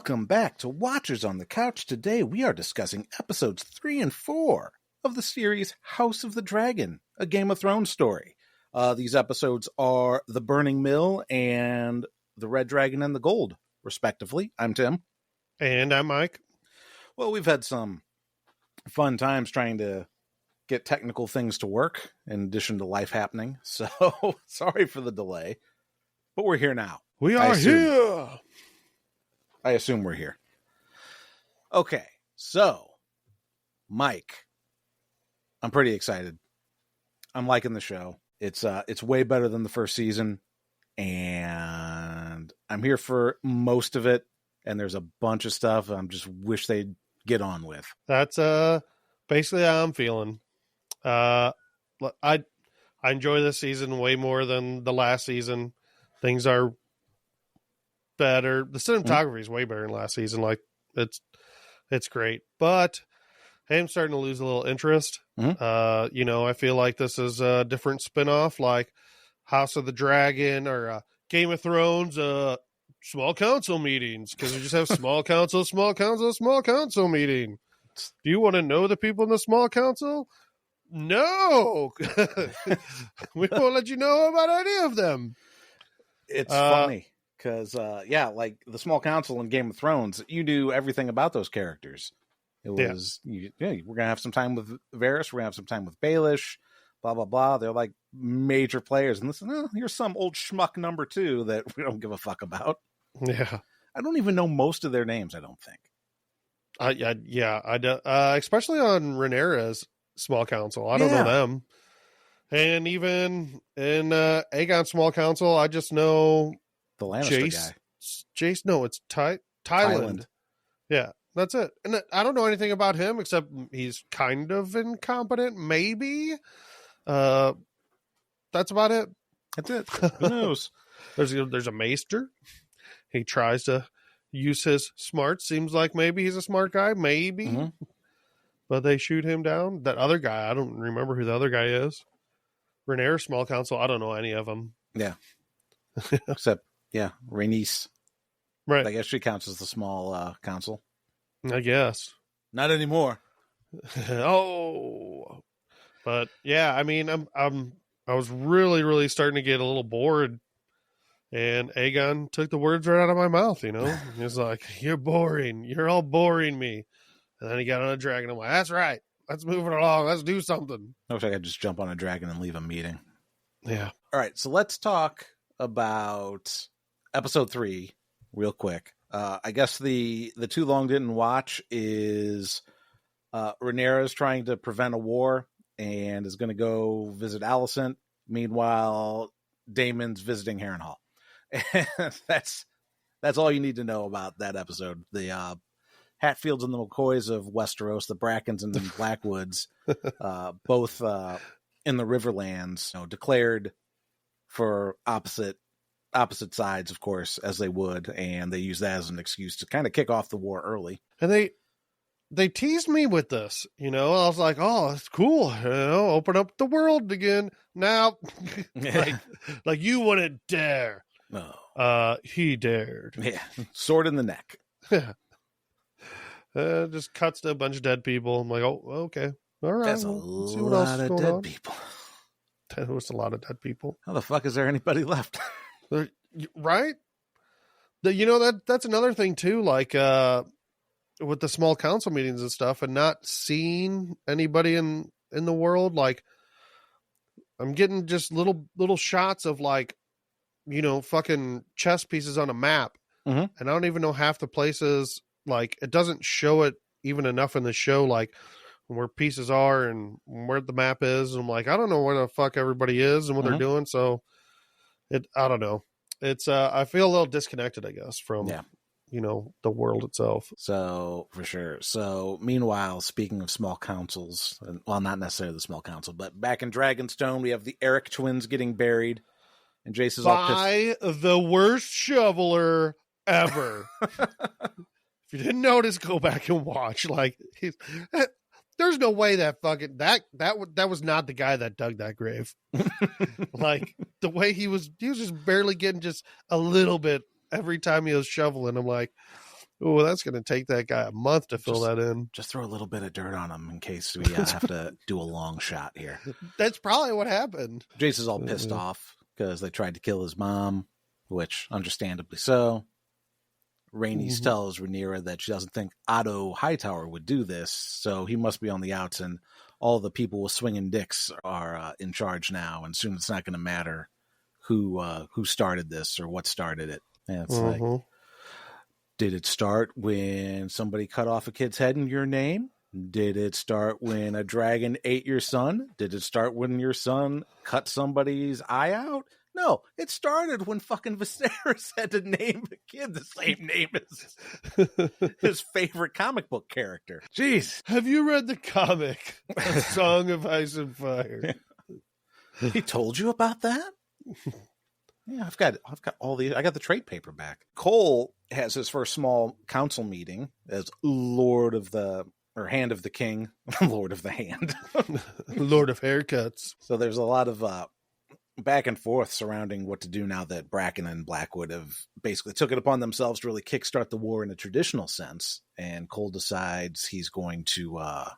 Welcome back to Watchers on the Couch. Today we are discussing episodes 3 and 4 of the series House of the Dragon, a Game of Thrones story. These episodes are The Burning Mill and The Red Dragon and the Gold, respectively. I'm Tim. And I'm Mike. Well, we've had some fun times trying to get technical things to work in addition to life happening. So sorry for the delay, but we're here now. We are here. I assume we're here. Okay, so Mike, I'm pretty excited. I'm liking the show. It's way better than the first season, and I'm here for most of it. And there's a bunch of stuff I just wish they'd get on with. That's basically how I'm feeling. I enjoy this season way more than the last season. Things are better. The cinematography is way better than last season. Like it's great, but hey, I'm starting to lose a little interest. I feel like this is a different spinoff, like House of the Dragon or Game of Thrones, small council meetings, because we just have small council meeting. Do you want to know the people in the small council? No. We won't let you know about any of them. It's funny because, like the small council in Game of Thrones, you knew everything about those characters. It was, we're going to have some time with Varys, we're going to have some time with Baelish, blah, blah, blah. They're like major players. And listen, here's some old schmuck number 2 that we don't give a fuck about. Yeah. I don't even know most of their names, I don't think. I do. Especially on Rhaenyra's small council. I don't know them. And even in Aegon small council, I just know the Lannister guy. Jace, no, it's Tyland. Yeah, that's it. And I don't know anything about him except he's kind of incompetent, maybe. That's about it. That's it. Who knows? There's a maester. He tries to use his smarts. Seems like maybe he's a smart guy, maybe. Mm-hmm. But they shoot him down. That other guy, I don't remember who the other guy is. Rhaenyra small council, I don't know any of them. Yeah. Except, Rhaenys. Right. I guess she counts as the small council. I guess. Not anymore. Oh. But yeah, I mean, I was really, really starting to get a little bored. And Aegon took the words right out of my mouth, He's like, you're boring. You're all boring me. And then he got on a dragon. I'm like, that's right. Let's move it along. Let's do something. I wish I could just jump on a dragon and leave a meeting. Yeah. All right. So let's talk about episode 3 real quick. I guess the too long didn't watch is Rhaenyra is trying to prevent a war and is going to go visit Alicent. Meanwhile, Daemon's visiting Harrenhal. And that's all you need to know about that episode. The Hatfields and the McCoys of Westeros, the Brackens and the Blackwoods, both in the Riverlands, declared for opposite sides, of course, as they would, and they used that as an excuse to kind of kick off the war early. And they teased me with this, I was like, oh, it's cool, open up the world again. Now, like you wouldn't dare. No. He dared. Yeah, sword in the neck. Just cuts to a bunch of dead people. I'm like, oh, okay. All right. That's a lot of dead people. That was a lot of dead people. How the fuck is there anybody left? Right? That's another thing too, like with the small council meetings and stuff and not seeing anybody in the world. Like I'm getting just little shots of like, fucking chess pieces on a map. Mm-hmm. And I don't even know half the places. Like it doesn't show it even enough in the show, like where pieces are and where the map is. And I'm like, I don't know where the fuck everybody is and what they're doing. So I don't know. It's I feel a little disconnected, I guess, from the world itself. So for sure. So meanwhile, speaking of small councils, well, not necessarily the small council, but back in Dragonstone, we have the Eric twins getting buried, and Jace is all pissed. By the worst shoveler ever. If you didn't notice, go back and watch. Like, there's no way that fucking that was not the guy that dug that grave. Like the way he was just barely getting just a little bit every time he was shoveling. I'm like, Oh, that's going to take that guy a month to fill that in. Just throw a little bit of dirt on him in case we have to do a long shot here. That's probably what happened. Jace is all pissed off because they tried to kill his mom, which understandably so. Rhaenys tells Rhaenyra that she doesn't think Otto Hightower would do this, so he must be on the outs, and all the people with swinging dicks are in charge now, and soon it's not going to matter who started this or what started it. And it's like, did it start when somebody cut off a kid's head in your name? Did it start when a dragon ate your son? Did it start when your son cut somebody's eye out? No, it started when fucking Viserys had to name the kid the same name as his favorite comic book character. Jeez. Have you read the comic, A Song of Ice and Fire? He told you about that? Yeah, I've got all these. I got the trade paperback. Cole has his first small council meeting as Hand of the King, Lord of the Hand, Lord of Haircuts. So there's a lot of back and forth surrounding what to do now that Bracken and Blackwood have basically took it upon themselves to really kickstart the war in a traditional sense. And Cole decides he's going to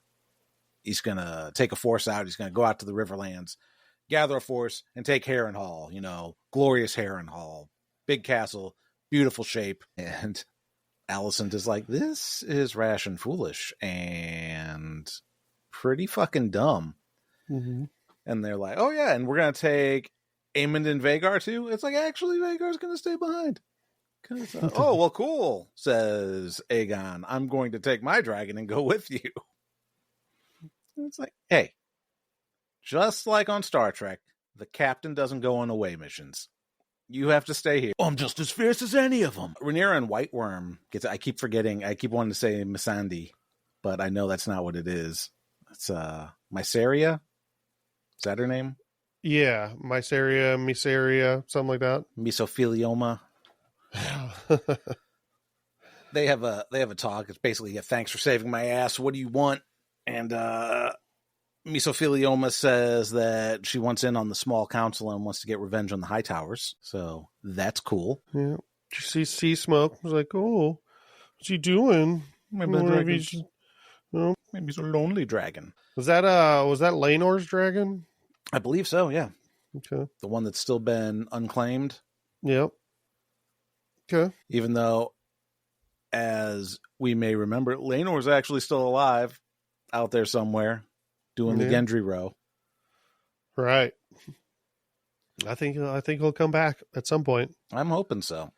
take a force out. He's going to go out to the Riverlands, gather a force, and take Harrenhal. Glorious Harrenhal, big castle, beautiful shape. And Alicent is like, this is rash and foolish and pretty fucking dumb. Mm-hmm. And they're like, oh yeah, and we're going to take Aemond and Vhagar too? It's like, actually, Vagar's going to stay behind. Oh, well, cool, says Aegon. I'm going to take my dragon and go with you. And it's like, hey, just like on Star Trek, the captain doesn't go on away missions. You have to stay here. Oh, I'm just as fierce as any of them. Rhaenyra and White Worm I keep forgetting. I keep wanting to say Missandei, but I know that's not what it is. It's Mysaria. Is that her name? Yeah, Mysaria, something like that. Mesothelioma. They have a talk. It's basically, thanks for saving my ass. What do you want? And Mesothelioma says that she wants in on the small council and wants to get revenge on the Hightowers. So that's cool. Yeah. Did you see Sea Smoke? I was like, oh, what's he doing? Maybe he's a lonely dragon. Was that Laenor's dragon? I believe so, yeah. Okay. The one that's still been unclaimed. Yep. Okay. Even though, as we may remember, Laenor's actually still alive out there somewhere doing the Gendry row. Right. I think he'll come back at some point. I'm hoping so.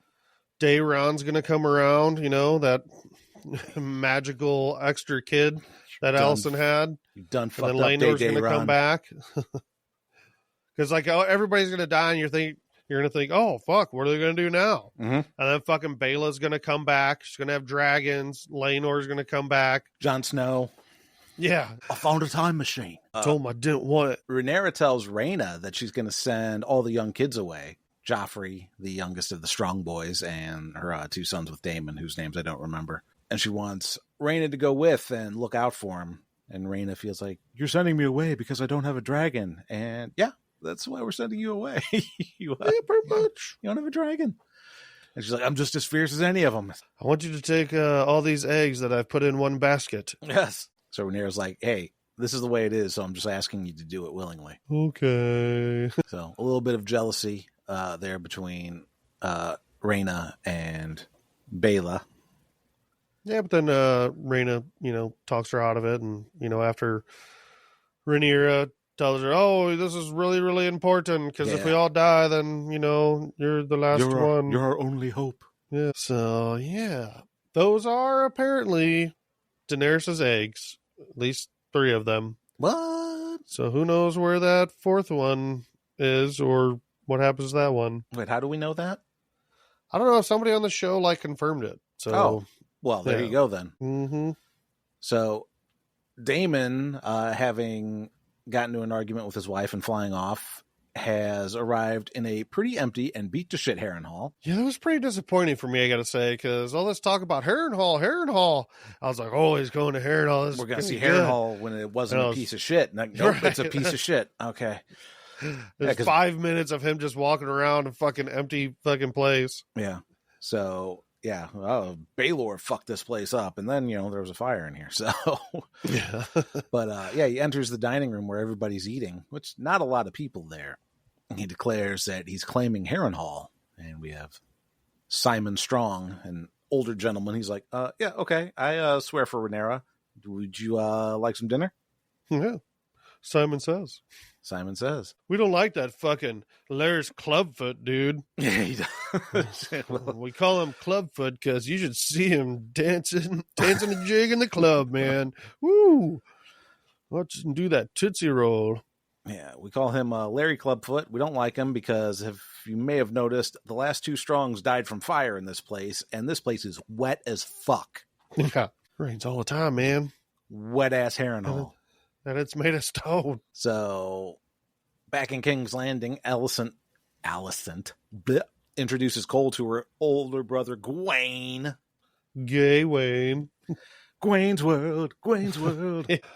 Daeron's going to come around, that magical extra kid that Alicent had. You've done fucked and then up, Laenor's going to come back. Because everybody's going to die, and you're going to think, oh, fuck, what are they going to do now? Mm-hmm. And then fucking Bela's going to come back. She's going to have dragons. Laenor's going to come back. Jon Snow. Yeah. I found a time machine. Told him I didn't want it. Rhaenyra tells Rhaena that she's going to send all the young kids away. Joffrey, the youngest of the strong boys, and her two sons with Daemon, whose names I don't remember. And she wants Rhaena to go with and look out for him. And Rhaena feels like, you're sending me away because I don't have a dragon. And yeah, that's why we're sending you away. Yeah, pretty much. You don't have a dragon. And she's like, I'm just as fierce as any of them. I want you to take all these eggs that I've put in one basket. Yes. So Rhaenyra's like, hey, this is the way it is, so I'm just asking you to do it willingly. Okay. So a little bit of jealousy there between Rhaena and Baela. Yeah, but then Rhaena, talks her out of it, and after Rhaenyra tells her, "Oh, this is really, really important because if we all die, then you're the last one. You're our only hope." Yeah. So yeah, those are apparently Daenerys's eggs. At least 3 of them. What? So who knows where that 4th one is, or what happens to that one? Wait, how do we know that? I don't know. Somebody on the show confirmed it. So, well, there you go then. Mm-hmm. So, Daemon, having gotten into an argument with his wife and flying off, has arrived in a pretty empty and beat to shit Harrenhal. Yeah, that was pretty disappointing for me, I gotta say, because all this talk about Harrenhal, I was like, oh, he's going to Harrenhal. We're going to see Harrenhal when it wasn't a piece of shit. Nope, right. It's a piece of shit. Okay. There's 5 minutes of him just walking around a fucking empty fucking place. Yeah. So yeah, Baelor fucked this place up. And then, there was a fire in here. So, Yeah. but he enters the dining room where everybody's eating, which not a lot of people there. He declares that he's claiming Harrenhal. And we have Simon Strong, an older gentleman. He's like, yeah, okay. I swear for Rhaenyra. Would you like some dinner? Yeah. Simon says. Simon says. We don't like that fucking Larry's Clubfoot, dude. Yeah, he does. We call him Clubfoot because you should see him dancing a jig in the club, man. Woo! Watch him do that Tootsie Roll. Yeah, we call him Larry Clubfoot. We don't like him because, if you may have noticed, the last two Strongs died from fire in this place, and this place is wet as fuck. Yeah. Rains all the time, man. Wet-ass Harrenhal. And it's made of stone. So, back in King's Landing, Alicent introduces Cole to her older brother, Gwaine. Gay Wayne. Gwaine's World.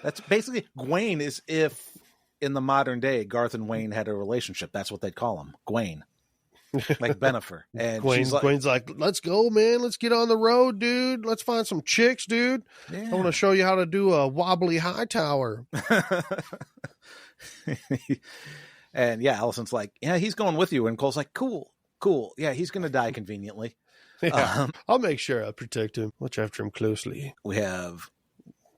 That's basically, Gwaine is if, in the modern day, Garth and Wayne had a relationship. That's what they'd call him. Gwaine. Like Bennifer. And Gwane's like, let's go, man. Let's get on the road, dude. Let's find some chicks, dude. Yeah. I want to show you how to do a wobbly high tower. And yeah, Alicent's like, yeah, he's going with you. And Cole's like, cool. Yeah, he's going to die conveniently. Yeah, I'll make sure I protect him. Watch after him closely. We have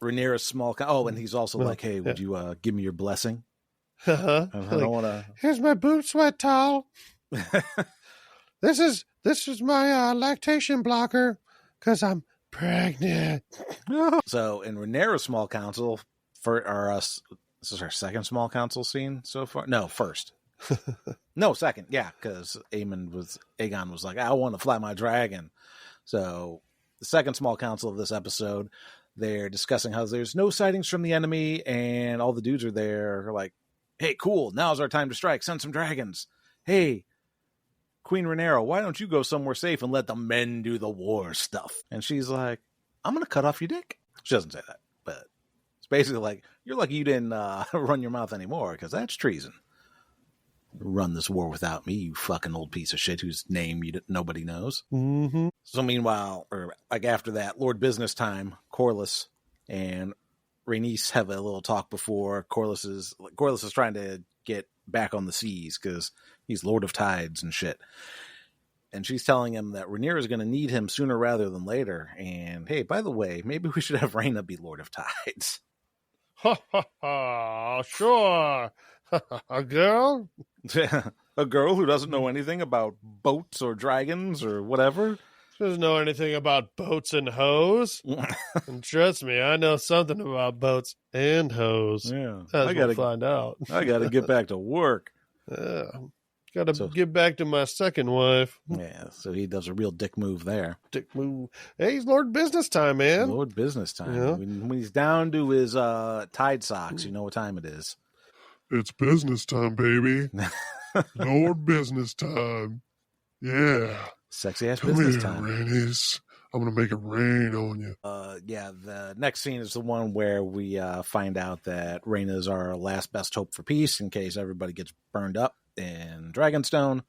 Rhaenyra's small... and he's also like, hey, would you give me your blessing? I don't want to... Here's my boot sweat towel. This is my lactation blocker because I'm pregnant. So in Rhaenyra's small council, this is our second small council scene so far. No, first. No, second. Yeah, because Aegon was like, I want to fly my dragon. So the second small council of this episode, they're discussing how there's no sightings from the enemy, and all the dudes are there. Like, hey, cool. Now's our time to strike. Send some dragons. Hey, Queen Rhaenyra, why don't you go somewhere safe and let the men do the war stuff? And she's like, I'm going to cut off your dick. She doesn't say that, but it's basically like, you're lucky you didn't run your mouth anymore, because that's treason. Run this war without me, you fucking old piece of shit whose name nobody knows. Mm-hmm. So meanwhile, or like after that, Lord Business Time, Corlys and Rhaenys have a little talk before Corlys is trying to get back on the seas because he's Lord of Tides and shit. And she's telling him that Rhaenyra is going to need him sooner rather than later. And hey, by the way, maybe we should have Rhaena be Lord of Tides. Ha ha ha! Sure. A girl? A girl who doesn't know anything about boats or dragons or whatever. She doesn't know anything about boats and hoes. And trust me, I know something about boats and hoes. Yeah, I gotta find out. I gotta get back to work. Yeah, gotta get back to my second wife. Yeah, so he does a real dick move there. Dick move. Hey, he's Lord Business Time, man. Lord Business Time. Yeah. When he's down to his Tide socks, you know what time it is. It's business time, baby. Lord Business Time. Yeah. Sexy ass Come business here, time. Rhaenys. I'm going to make it rain on you. Yeah, the next scene is the one where we find out that Rhaena is our last best hope for peace in case everybody gets burned up in Dragonstone,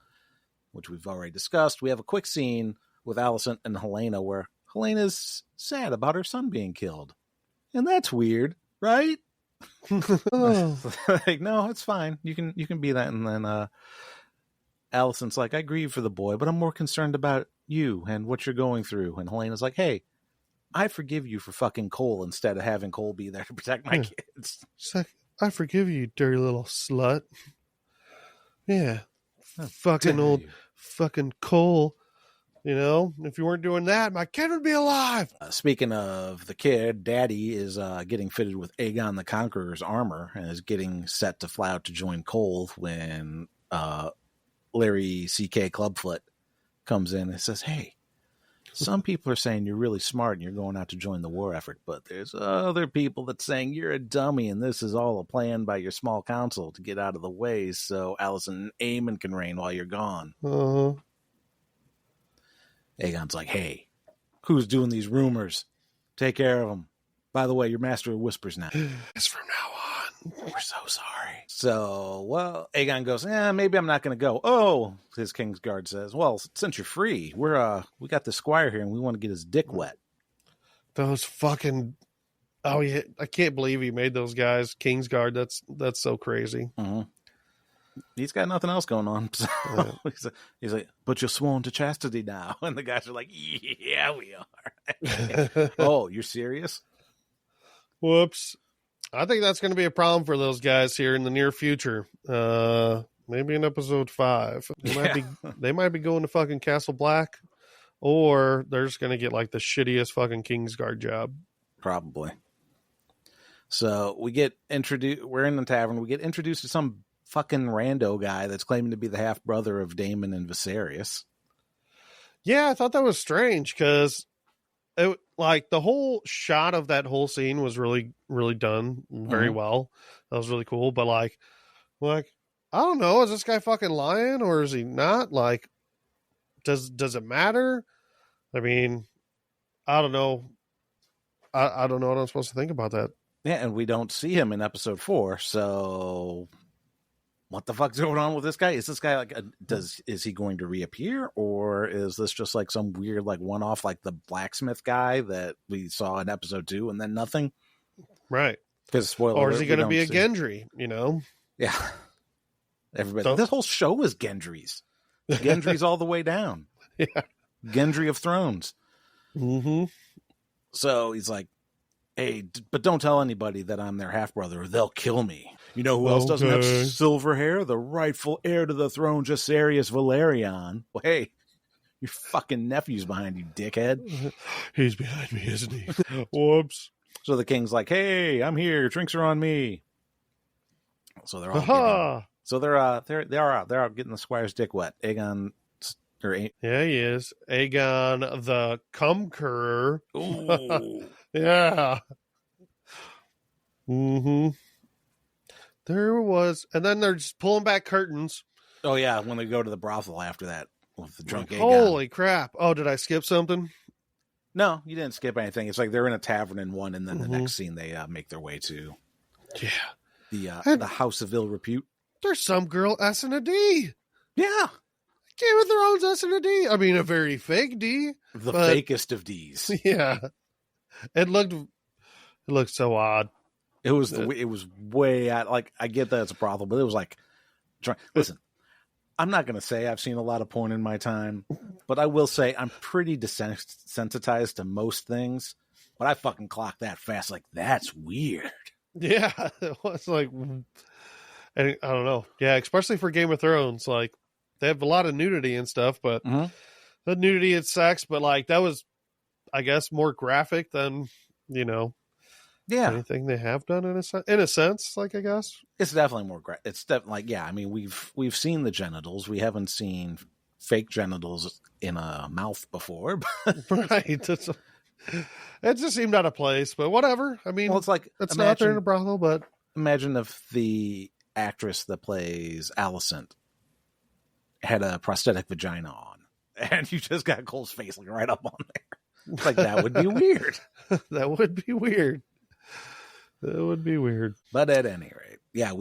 which we've already discussed. We have a quick scene with Alicent and Helaena where Helena's sad about her son being killed. And that's weird, right? Like, no, it's fine. You can be that. And then Alicent's like, I grieve for the boy, but I'm more concerned about you and what you're going through. And Helena's like, hey, I forgive you for fucking Cole instead of having Cole be there to protect my kids. She's like, I forgive you, dirty little slut. Yeah. Fucking old fucking Cole. You know, if you weren't doing that, my kid would be alive. Speaking of the kid, Daddy is getting fitted with Aegon the Conqueror's armor and is getting set to fly out to join Cole when Larry C.K. Clubfoot comes in and says, hey, some people are saying you're really smart and you're going out to join the war effort, but there's other people that's saying you're a dummy and this is all a plan by your small council to get out of the way so Alicent and Aemon can reign while you're gone. Uh-huh. Aegon's like, hey, who's doing these rumors? Take care of them. By the way, you're master of whispers now. It's from now on. We're so sorry. So, well, Aegon goes, maybe I'm not going to go. Oh, his Kingsguard says, well, since you're free, we got the squire here and we want to get his dick wet. Those fucking... Oh, yeah. I can't believe he made those guys Kingsguard. That's so crazy. Mm-hmm. He's got nothing else going on. So he's like, but you're sworn to chastity now. And the guys are like, yeah, we are. Oh, you're serious? Whoops. I think that's going to be a problem for those guys here in the near future. Maybe in episode 5. They might be going to fucking Castle Black, or they're just going to get like the shittiest fucking Kingsguard job. Probably. So we get introduced. We're in the tavern. We get introduced to some fucking rando guy that's claiming to be the half brother of Daemon and Viserys. Yeah, I thought that was strange because it, like, the whole shot of that whole scene was really, really done very well. That was really cool. But like, I don't know, is this guy fucking lying or is he not? Like, does it matter? I mean, I don't know. I don't know what I'm supposed to think about that. Yeah, and we don't see him in episode 4, so what the fuck's going on with this guy? Is this guy like is he going to reappear, or is this just like some weird like one-off like the blacksmith guy that we saw in episode 2 and then nothing? Right. Because spoiler or is alert, he going to be a Gendry, you know? Yeah. Everybody. This whole show is Gendry's. Gendry's all the way down. Yeah. Gendry of Thrones. Mm-hmm. So he's like, hey, but don't tell anybody that I'm their half-brother or they'll kill me. You know who else doesn't have silver hair? The rightful heir to the throne, Jacaerys Valerion. Well, hey, your fucking nephew's behind you, dickhead. He's behind me, isn't he? Whoops. So the king's like, hey, I'm here. Drinks are on me. So they're all they're out getting the squire's dick wet. Aegon... Yeah, he is. Aegon the Conqueror. Ooh. Yeah. Mm-hmm. There was, and then they're just pulling back curtains. Oh yeah, when they go to the brothel after that with the drunk Aegon. Holy crap! Oh, did I skip something? No, you didn't skip anything. It's like they're in a tavern in one, and then the next scene they make their way to. Yeah. The House of Ill Repute. There's some girl S and a D. Yeah. Game of Thrones S and a D. I mean, a very fake D. The fakest of Ds. Yeah. It looked so odd. It was way out. Like, I get that it's a brothel, but it was like, listen, I'm not going to say I've seen a lot of porn in my time, but I will say I'm pretty desensitized to most things. But I fucking clocked that fast. Like, that's weird. Yeah. It was like, and I don't know. Yeah. Especially for Game of Thrones. Like, they have a lot of nudity and stuff, but the nudity and sex, but like that was, I guess, more graphic than, anything they have done in a sense, like, I guess. It's definitely more it's definitely like, yeah, I mean, we've seen the genitals. We haven't seen fake genitals in a mouth before. Right. It just seemed out of place, but whatever. I mean, well, it's like, it's not there in a brothel, but imagine if the actress that plays Alicent had a prosthetic vagina on and you just got Cole's face like right up on there. Like, that would be weird. That would be weird. That would be weird. But at any rate, yeah,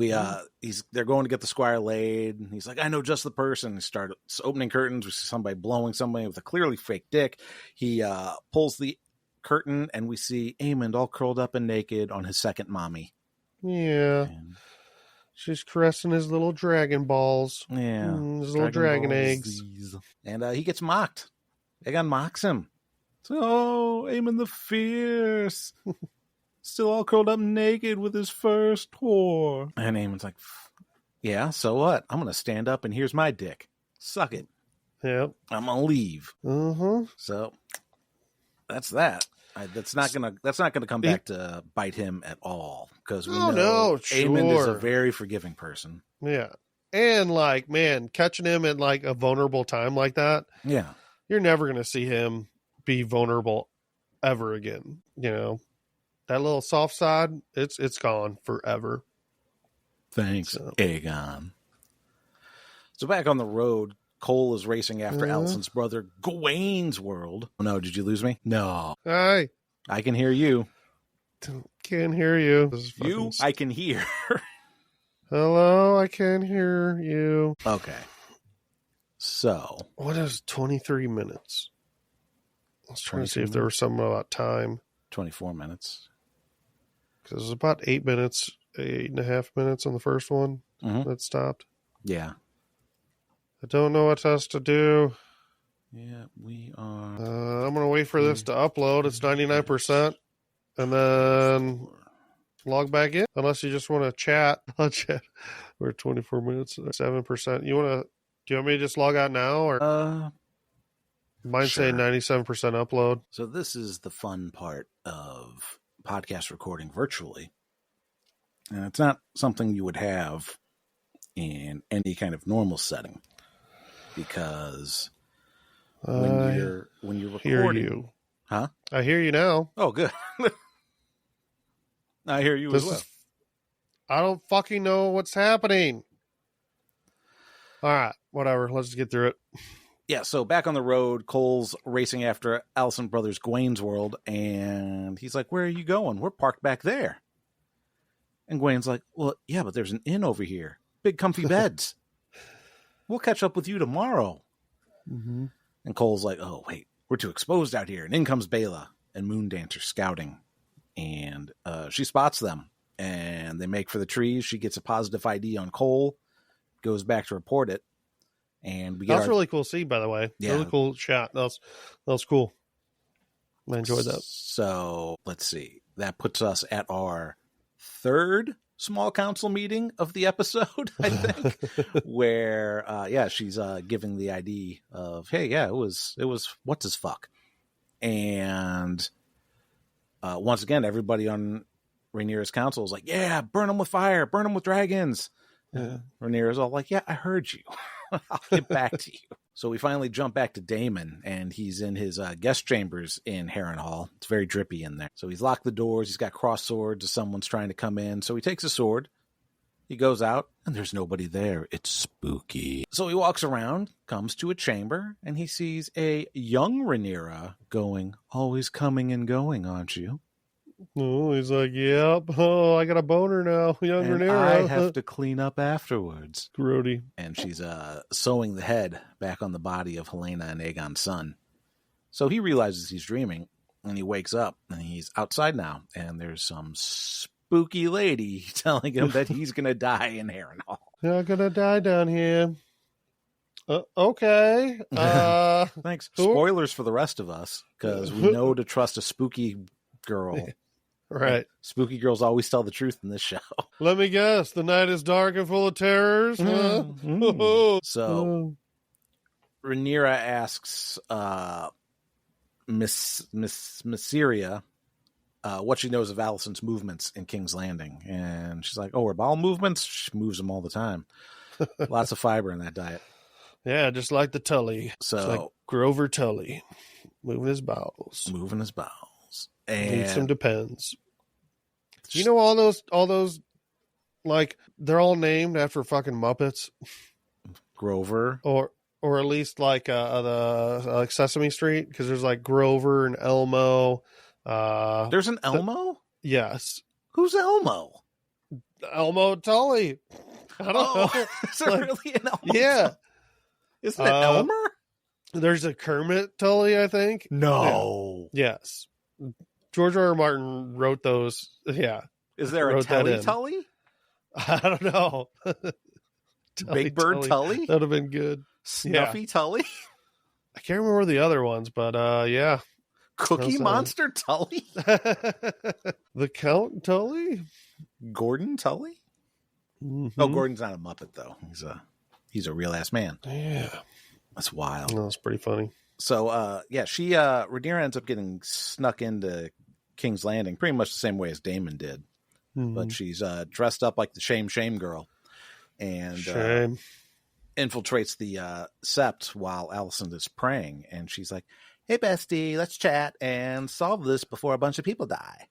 they're going to get the squire laid. And he's like, I know just the person. He started opening curtains. We see somebody blowing somebody with a clearly fake dick. He pulls the curtain and we see Aemond all curled up and naked on his second mommy. Yeah. And she's caressing his little dragon balls. Yeah. His little dragon eggs. And he gets mocked. Aegon mocks him. So, Aemond the Fierce. Still all curled up naked with his first whore. And Aemond's like, yeah, so what? I'm going to stand up and here's my dick. Suck it. Yep. I'm going to leave. So that's that. That's not gonna come back to bite him at all, because we know Aemond is a very forgiving person. Yeah, and like, man, catching him at like a vulnerable time like that, yeah, you're never gonna see him be vulnerable ever again. That little soft side, it's gone forever. Thanks, Aegon. So back on the road, Cole is racing after Alicent's brother, Gawain's world. Oh, no, did you lose me? No. Hi. I can hear you. Can't hear you. This is You, I can hear. Hello, I can't hear you. Okay. So. What is 23 minutes? I was trying to see if there was something about time. 24 minutes. Because it was about 8 minutes, 8.5 minutes on the first one that stopped. Yeah. I don't know what else to do. Yeah, we are. I'm going to wait for this to upload. It's 99%. And then log back in. Unless you just want to chat. I'll chat. We're at 24 minutes, 7%. Do you want me to just log out now? Or mine sure. say 97% upload. So this is the fun part of podcast recording virtually. And it's not something you would have in any kind of normal setting. Because when you're recording, hear you. Huh? I hear you now. Oh, good. I hear you as well. I don't fucking know what's happening. All right, whatever. Let's just get through it. Yeah, so back on the road, Cole's racing after Allison Brothers Gwain's World, and he's like, "Where are you going? We're parked back there." And Gwain's like, "Well, yeah, but there's an inn over here. Big comfy beds. We'll catch up with you tomorrow." Mm-hmm. And Cole's like, "Oh, wait, we're too exposed out here." And in comes Bela and Moondancer scouting. And she spots them. And they make for the trees. She gets a positive ID on Cole. Goes back to report it. And we get that was a really cool scene, by the way. Yeah. Really cool shot. That was cool. I enjoyed that. So, let's see. That puts us at our third small council meeting of the episode, I think, where she's giving the ID of, hey, yeah, it was what's his fuck. And once again, everybody on Rhaenyra's council is like, yeah, burn them with fire, burn them with dragons. Yeah. Rhaenyra's all like, yeah, I heard you. I'll get back to you. So we finally jump back to Daemon, and he's in his guest chambers in Harrenhal. It's very drippy in there. So he's locked the doors. He's got cross swords if someone's trying to come in. So he takes a sword. He goes out, and there's nobody there. It's spooky. So he walks around, comes to a chamber, and he sees a young Rhaenyra going, always coming and going, aren't you? Oh, he's like, yep. Oh, I got a boner now. Young And Rhaenyra. I have to clean up afterwards. Grody. And she's sewing the head back on the body of Helena and Aegon's son. So he realizes he's dreaming, and he wakes up, and he's outside now, and there's some spooky lady telling him that he's going to die in Harrenhal. You're gonna die down here. Okay. Thanks. Spoilers for the rest of us, because we know to trust a spooky girl. Right. Spooky girls always tell the truth in this show. Let me guess. The night is dark and full of terrors. So Rhaenyra asks Miss Mysaria what she knows of Alicent's movements in King's Landing. And she's like, oh, her bowel movements? She moves them all the time. Lots of fiber in that diet. Yeah, just like the Tully. So just like Grover Tully. Moving his bowels. And Needs some Depends. You know all those like they're all named after fucking Muppets. Grover. Or at least like the Sesame Street, because there's like Grover and Elmo. There's an Elmo? Yes. Who's Elmo? Elmo Tully. I don't know. Is there really an Elmo? Yeah. Isn't it Elmer? There's a Kermit Tully, I think. No. Yeah. Yes. George R. R. Martin wrote those. Yeah. Is there a Tully? I don't know. Big Bird Tully? That would have been good. Snuffy Tully? I can't remember the other ones, but yeah. Cookie Monster Tully? The Count Tully? Gordon Tully? Mm-hmm. Oh, Gordon's not a Muppet, though. He's a real ass man. Yeah. That's wild. Oh, that's pretty funny. So, Rhaenyra ends up getting snuck into King's Landing pretty much the same way as Daemon did. Mm-hmm. But she's dressed up like the Shame girl and infiltrates the sept while Alicent is praying. And she's like, hey, bestie, let's chat and solve this before a bunch of people die.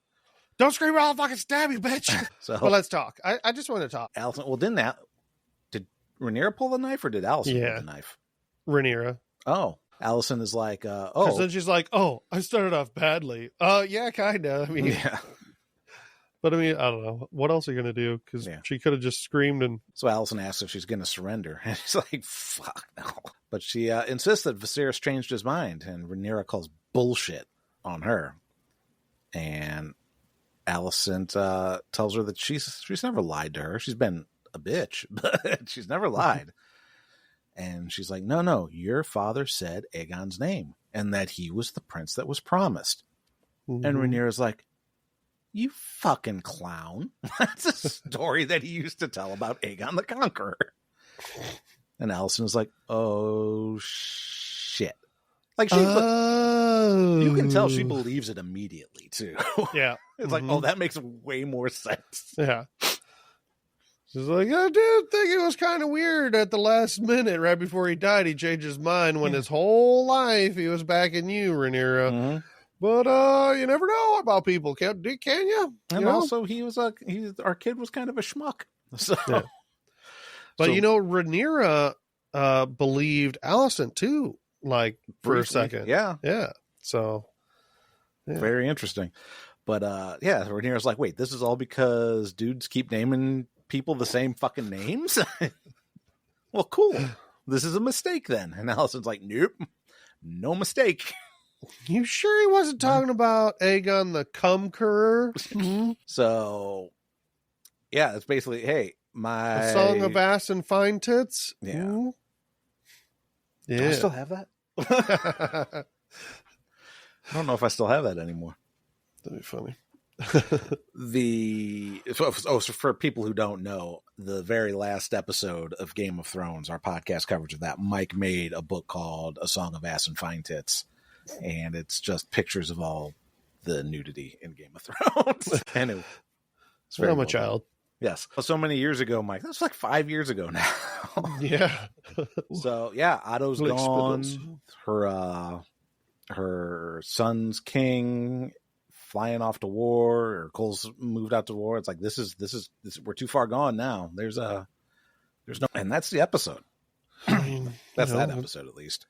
Don't scream or I'll fucking stab you, bitch. Well, let's talk. I just want to talk. Alicent, well, did Rhaenyra pull the knife or did Alicent pull the knife? Rhaenyra. Oh. Alicent is like, Because then she's like, oh, I started off badly. Yeah, kind of. I mean, But I mean, I don't know. What else are you going to do? Because she could have just screamed and... So Alicent asks if she's going to surrender. And she's like, fuck no. But she insists that Viserys changed his mind. And Rhaenyra calls bullshit on her. And Alicent tells her that she's never lied to her. She's been a bitch, but she's never lied. And she's like, no, your father said Aegon's name. And that he was the prince that was promised. Mm-hmm. And Rhaenyra's like, you fucking clown. That's a story that he used to tell about Aegon the Conqueror. And Alicent is like, oh, shit. Like, you can tell she believes it immediately, too. Yeah. It's like, oh, that makes way more sense. Yeah. She's like, I did think it was kind of weird at the last minute, right before he died. He changed his mind when his whole life he was backing you, Rhaenyra. Mm-hmm. But you never know about people, can you? And also, our kid was kind of a schmuck. So, yeah. But Rhaenyra believed Alicent too, like for a second. Yeah. So, very interesting. But Rhaenyra's like, wait, this is all because dudes keep naming people the same fucking names? Well, cool. This is a mistake then. And Alicent's like, nope, no mistake. You sure he wasn't talking about Aegon the Conqueror? So, yeah, it's basically, hey, A Song of Ass and Fine Tits? Yeah. Mm-hmm. Yeah. Do I still have that? I don't know if I still have that anymore. That'd be funny. So for people who don't know, the very last episode of Game of Thrones, our podcast coverage of that, Mike made a book called A Song of Ass and Fine Tits. And it's just pictures of all the nudity in Game of Thrones. And it's very I'm a child. Yes. So many years ago, Mike. That's like 5 years ago now. Yeah. So, yeah, Otto's gone. Her son's king flying off to war, or Cole's moved out to war. It's like, this is we're too far gone now. There's no, and that's the episode. I mean, that's that episode, at least.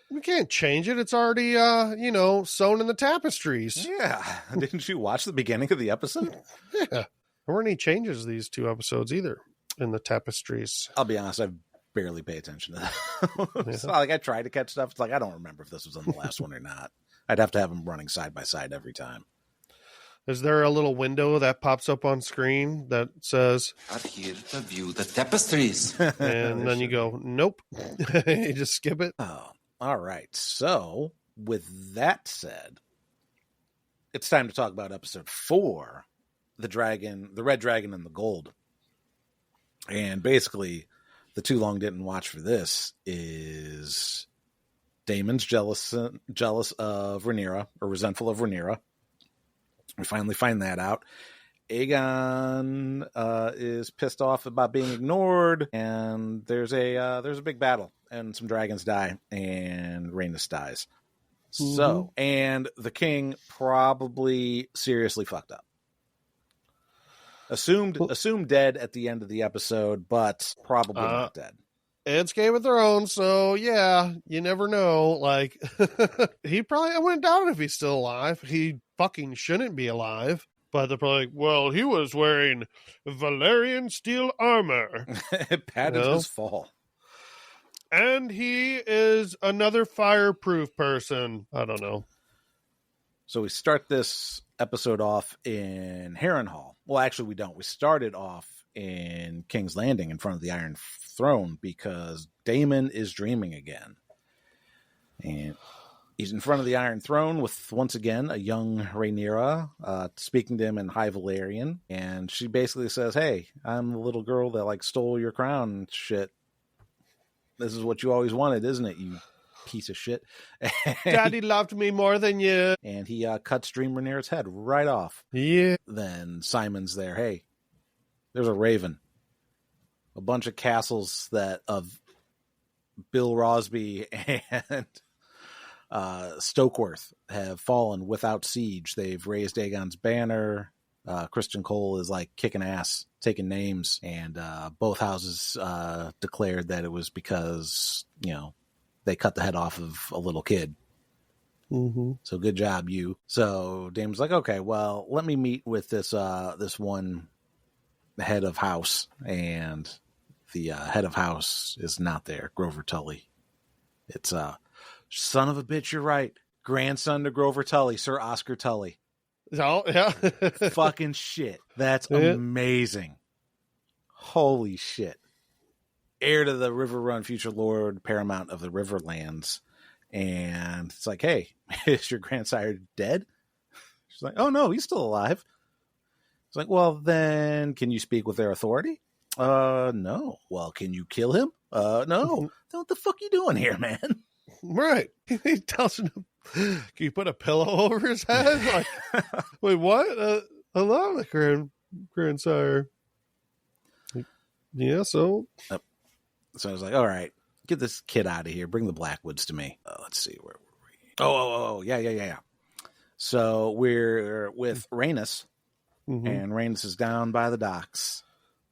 We can't change it. It's already, sewn in the tapestries. Yeah. Didn't you watch the beginning of the episode? Yeah. There weren't any changes these two episodes either in the tapestries. I'll be honest, I barely pay attention to that. It's not like I try to catch stuff. It's like, I don't remember if this was on the last one or not. I'd have to have them running side by side every time. Is there a little window that pops up on screen that says, "Are here to view the tapestries"? And then you go, nope. You just skip it. Oh. All right. So, with that said, it's time to talk about episode 4, the Red Dragon and the Gold. And basically, the too long didn't watch for this is Daemon's jealous of Rhaenyra, or resentful of Rhaenyra. We finally find that out. Aegon is pissed off about being ignored, and there's a big battle, and some dragons die, and Rhaenys dies. Mm-hmm. So, and the king probably seriously fucked up. Assumed dead at the end of the episode, but probably not dead. It's Game of Thrones, so yeah, you never know. Like, I wouldn't doubt it if he's still alive. He fucking shouldn't be alive. But they're probably like, well, he was wearing Valyrian steel armor. It padded his fall. And he is another fireproof person. I don't know. So we start this episode off in Harrenhal. Well, actually, we don't. We started off in King's Landing in front of the Iron Throne because Daemon is dreaming again. And he's in front of the Iron Throne with, once again, a young Rhaenyra speaking to him in High Valyrian. And she basically says, hey, I'm the little girl that, stole your crown and shit. This is what you always wanted, isn't it, you piece of shit? Daddy loved me more than you. And he cuts Dream Rhaenyra's head right off. Yeah. Then Simon's there. Hey, there's a raven. A bunch of castles of Bill Rosby and Stokeworth have fallen without siege. They've raised Aegon's banner. Christian Cole is kicking ass, taking names, and both houses declared that it was because they cut the head off of a little kid, Mm-hmm. So good job, you. So Damon's like, okay, well, let me meet with this one head of house, and the head of house is not there. Grover Tully. It's son of a bitch. You're right. Grandson to Grover Tully, Sir Oscar Tully. Oh, yeah. Fucking shit. That's Yeah. amazing. Holy shit. Heir to the River Run, future Lord Paramount of the Riverlands. And it's like, hey, is your grandsire dead? She's like, oh no, he's still alive. It's like, well, then can you speak with their authority? No. Well, can you kill him? No. Then what the fuck you doing here, man? Right. He tells him, can you put a pillow over his head? Like, wait, what? Hello, grandsire. Yeah, so. So I was like, all right, get this kid out of here. Bring the Blackwoods to me. Let's see, where were we? Oh, yeah. So we're with Rhaenys, Mm-hmm. and Rhaenys is down by the docks,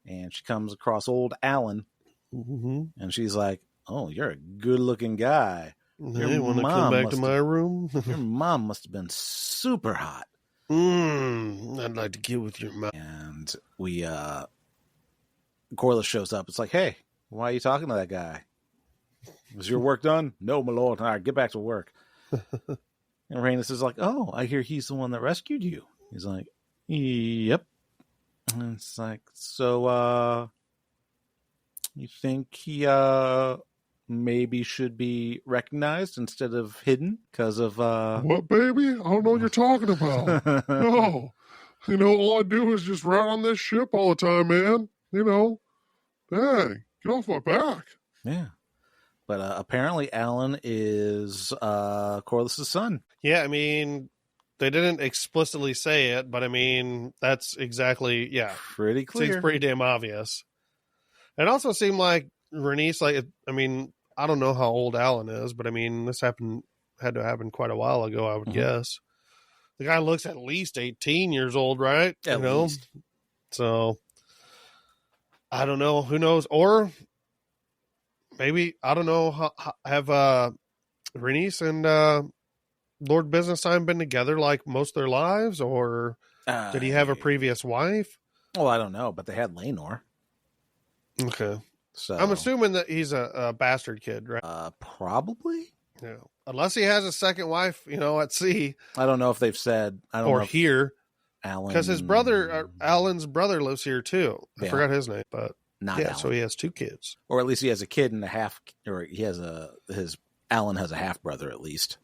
and she comes across old Alan, Mm-hmm. and she's like, oh, you're a good-looking guy. Hey, want to mom come back to must my have- room? Your mom must have been super hot. I'd like to get with your mom. And we, Corlys shows up. It's like, hey, why are you talking to that guy? Was your work done? No, my lord. All right, get back to work. And Rhaenys is like, oh, I hear he's the one that rescued you. He's like, yep. And it's like, so, you think he, maybe should be recognized instead of hidden because of, What, baby? I don't know what you're talking about. No. All I do is just ride on this ship all the time, man. Dang, get off my back. Yeah. But apparently Alan is Corlys' son. Yeah, I mean, they didn't explicitly say it, but I mean, that's exactly, yeah. Pretty clear. Seems pretty damn obvious. It also seemed like Rhaenys, I mean, I don't know how old Alan is, but I mean, this had to happen quite a while ago, I would Mhm. guess. The guy looks at least 18 years old, right? At least. So, I don't know. Who knows? Or maybe, I don't know, have Rhaenys and Lord Business Time been together like most of their lives? Or did he have a previous wife? Well, I don't know, but they had Laenor. Okay. So I'm assuming that he's a bastard kid, right? probably. Yeah. Unless he has a second wife, at sea I don't know if they've said. I don't or know if here, Alan, because his brother, Alan's brother, lives here too. I Yeah. forgot his name, but not yeah, Alan. so he has two kids. Or at least he has a kid and a half, or he has Alan has a half brother at least.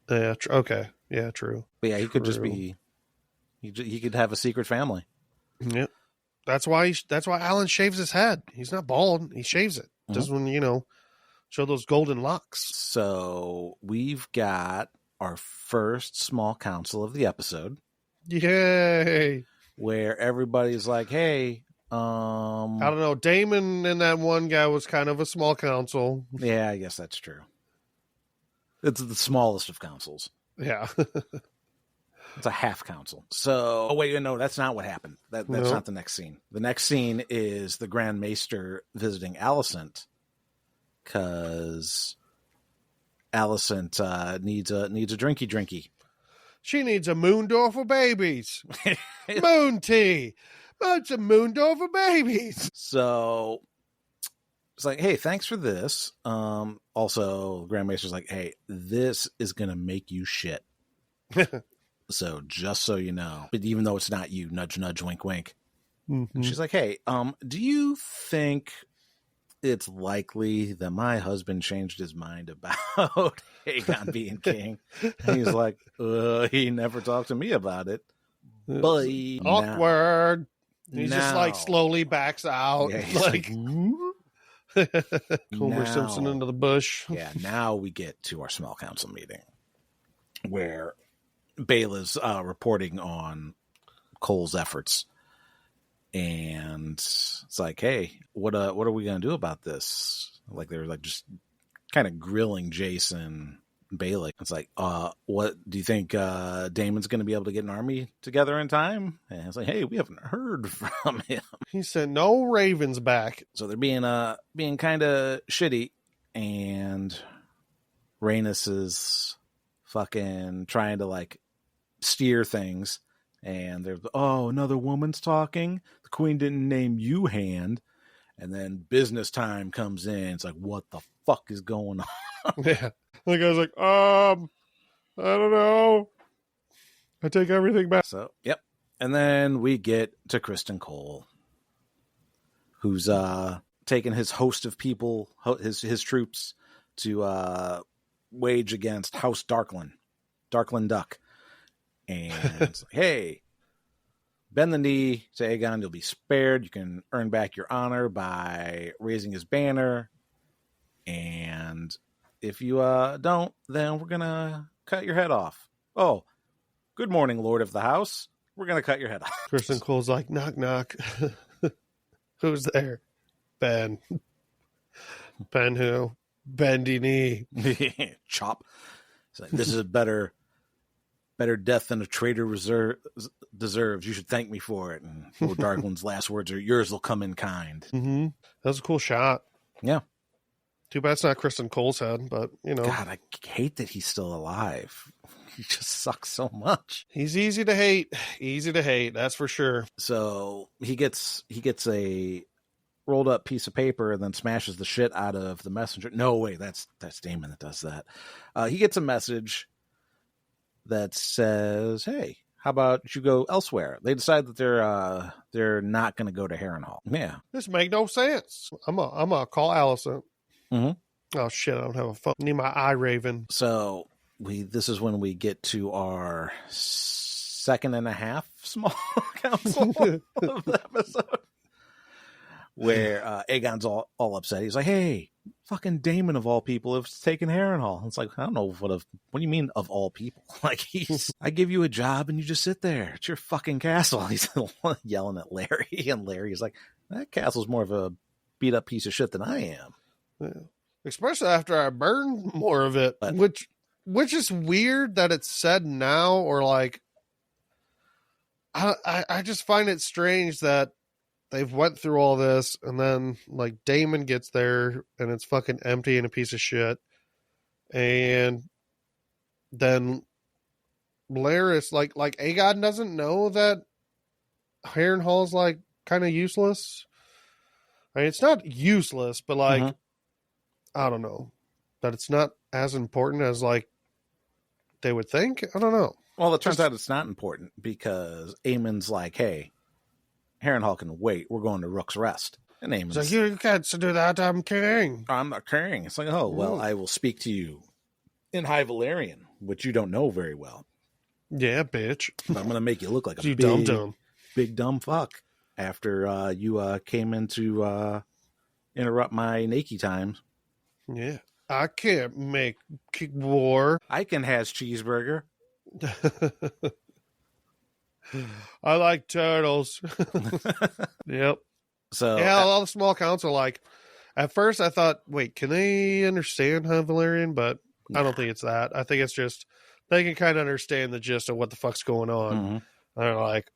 Yeah. Okay. Yeah. True. But yeah, he could just True. be. He could have a secret family. Yep. That's why Alan shaves his head. He's not bald. He shaves it. Mhm. Just when show those golden locks. So we've got our first small council of the episode, Yay! where everybody's like, "Hey, I don't know. Damon and that one guy was kind of a small council. yeah, I guess that's true. It's the smallest of councils. Yeah. It's a half council. So, oh wait, no, that's not what happened. That's No. not the next scene. The next scene is the Grand Maester visiting Alicent, because Alicent needs a drinky. She needs a moon door for babies. Moon tea. That's a moon door for babies. So it's like, hey, thanks for this. Also, Grand Maester's like, hey, this is gonna make you shit. So just so you know, but even though it's not you, nudge, nudge, wink, wink. Mm-hmm. And she's like, hey, do you think it's likely that my husband changed his mind about Aegon being king? And he's like, he never talked to me about it. But Awkward. He's just like now- slowly backs out. Yeah, he's like Homer now- Simpson into the bush. Yeah, now we get to our small council meeting where Bela's reporting on Cole's efforts. And it's like, hey, what are we gonna do about this? Like they're like just kind of grilling Jason Bailey. It's like, what do you think Damon's gonna be able to get an army together in time? And it's like, hey, we haven't heard from him. He sent no ravens back. So they're being kind of shitty, and Rhaenys is fucking trying to like steer things. And they're, oh, another woman's talking. The queen didn't name you Hand. And then business time comes in. It's like, what the fuck is going on? Yeah. The guy's like, I don't know. I take everything back. So, yep. And then we get to Kristen Cole, who's taking his host of people, his troops, to wage against House Darklin Duck. And it's like, hey, bend the knee to Aegon. You'll be spared. You can earn back your honor by raising his banner. And if you don't, then we're going to cut your head off. Oh, good morning, Lord of the House. We're going to cut your head off. Kristen Cole's like, knock, knock. Who's there? Ben. Ben who? Bendy knee. Chop. It's like, this is a better death than a traitor deserves. You should thank me for it. And Lord Darklin's last words are, yours will come in kind. Mm-hmm. That was a cool shot. Yeah. Too bad it's not Kristen Cole's head, but, you know. God, I hate that he's still alive. He just sucks so much. He's easy to hate. Easy to hate, that's for sure. So he gets a rolled up piece of paper and then smashes the shit out of the messenger. No, wait, that's Daemon that does that. He gets a message that says, hey, how about you go elsewhere? They decide that they're not going to go to Harrenhal. Yeah. This make no sense. I'm gonna call Allison. Mm-hmm. Oh shit, I don't have a phone. I need my eye raven. So this is when we get to our second and a half small council of the episode, where Aegon's all upset. He's like, hey, fucking Daemon of all people have taken Harrenhal. It's like, I don't know what do you mean of all people? Like, I give you a job and you just sit there. It's your fucking castle. He's yelling at Larry, and Larry's like, that castle's more of a beat up piece of shit than I am. Yeah. Especially after I burned more of it, But, which is weird that it's said now, or like, I just find it strange that they've went through all this and then like Daemon gets there and it's fucking empty and a piece of shit. And then Larys, like Aegon doesn't know that Harrenhal's like kind of useless. I mean, it's not useless, but like, I don't know, that it's not as important as like they would think. I don't know. Well, it turns out it's not important because Aemon's like, hey, Harrenhal can wait. We're going to Rook's Rest. And Aemon's It's like, you can't do that. I'm king. I'm not king. It's like, oh, well, I will speak to you in High Valyrian, which you don't know very well. Yeah, bitch. But I'm going to make you look like a You big dumb fuck after you came in to interrupt my Nakey times. Yeah. I can't make war. I can has cheeseburger. I like turtles. Yep. So yeah, all the small counts are like, at first I thought, wait, can they understand High Valyrian? But I don't think it's that. I think it's just they can kind of understand the gist of what the fuck's going on. They're like,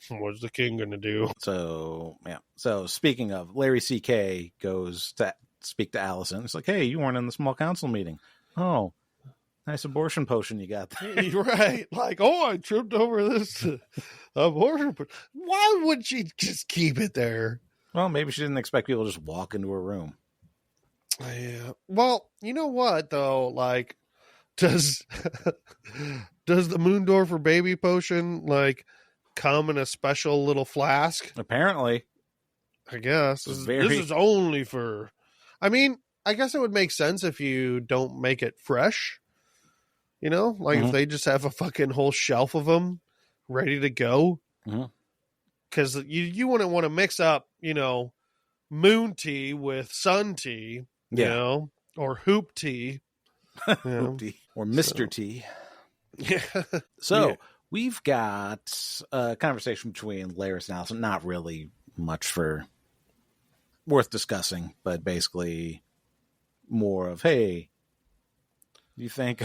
what's the king going to do? So, yeah. So, speaking of, Larry C.K. goes to speak to Allison. It's like, hey, you weren't in the small council meeting. Oh, nice abortion potion you got there. You're right. Like, I tripped over this abortion. Why would she just keep it there? Well, maybe she didn't expect people to just walk into her room. Yeah. Well, you know what, though? Like, does the Moondorfer baby potion, like, come in a special little flask? Apparently. I guess. This is only for... I mean, I guess it would make sense if you don't make it fresh. You know? Like, if they just have a fucking whole shelf of them ready to go. Because you wouldn't want to mix up, you know, moon tea with sun tea, you know, or hoop tea. Hoop tea. Or Mr. T. Yeah. So, we've got a conversation between Larys and Allison. Not really much worth discussing, but basically more of, hey, you think...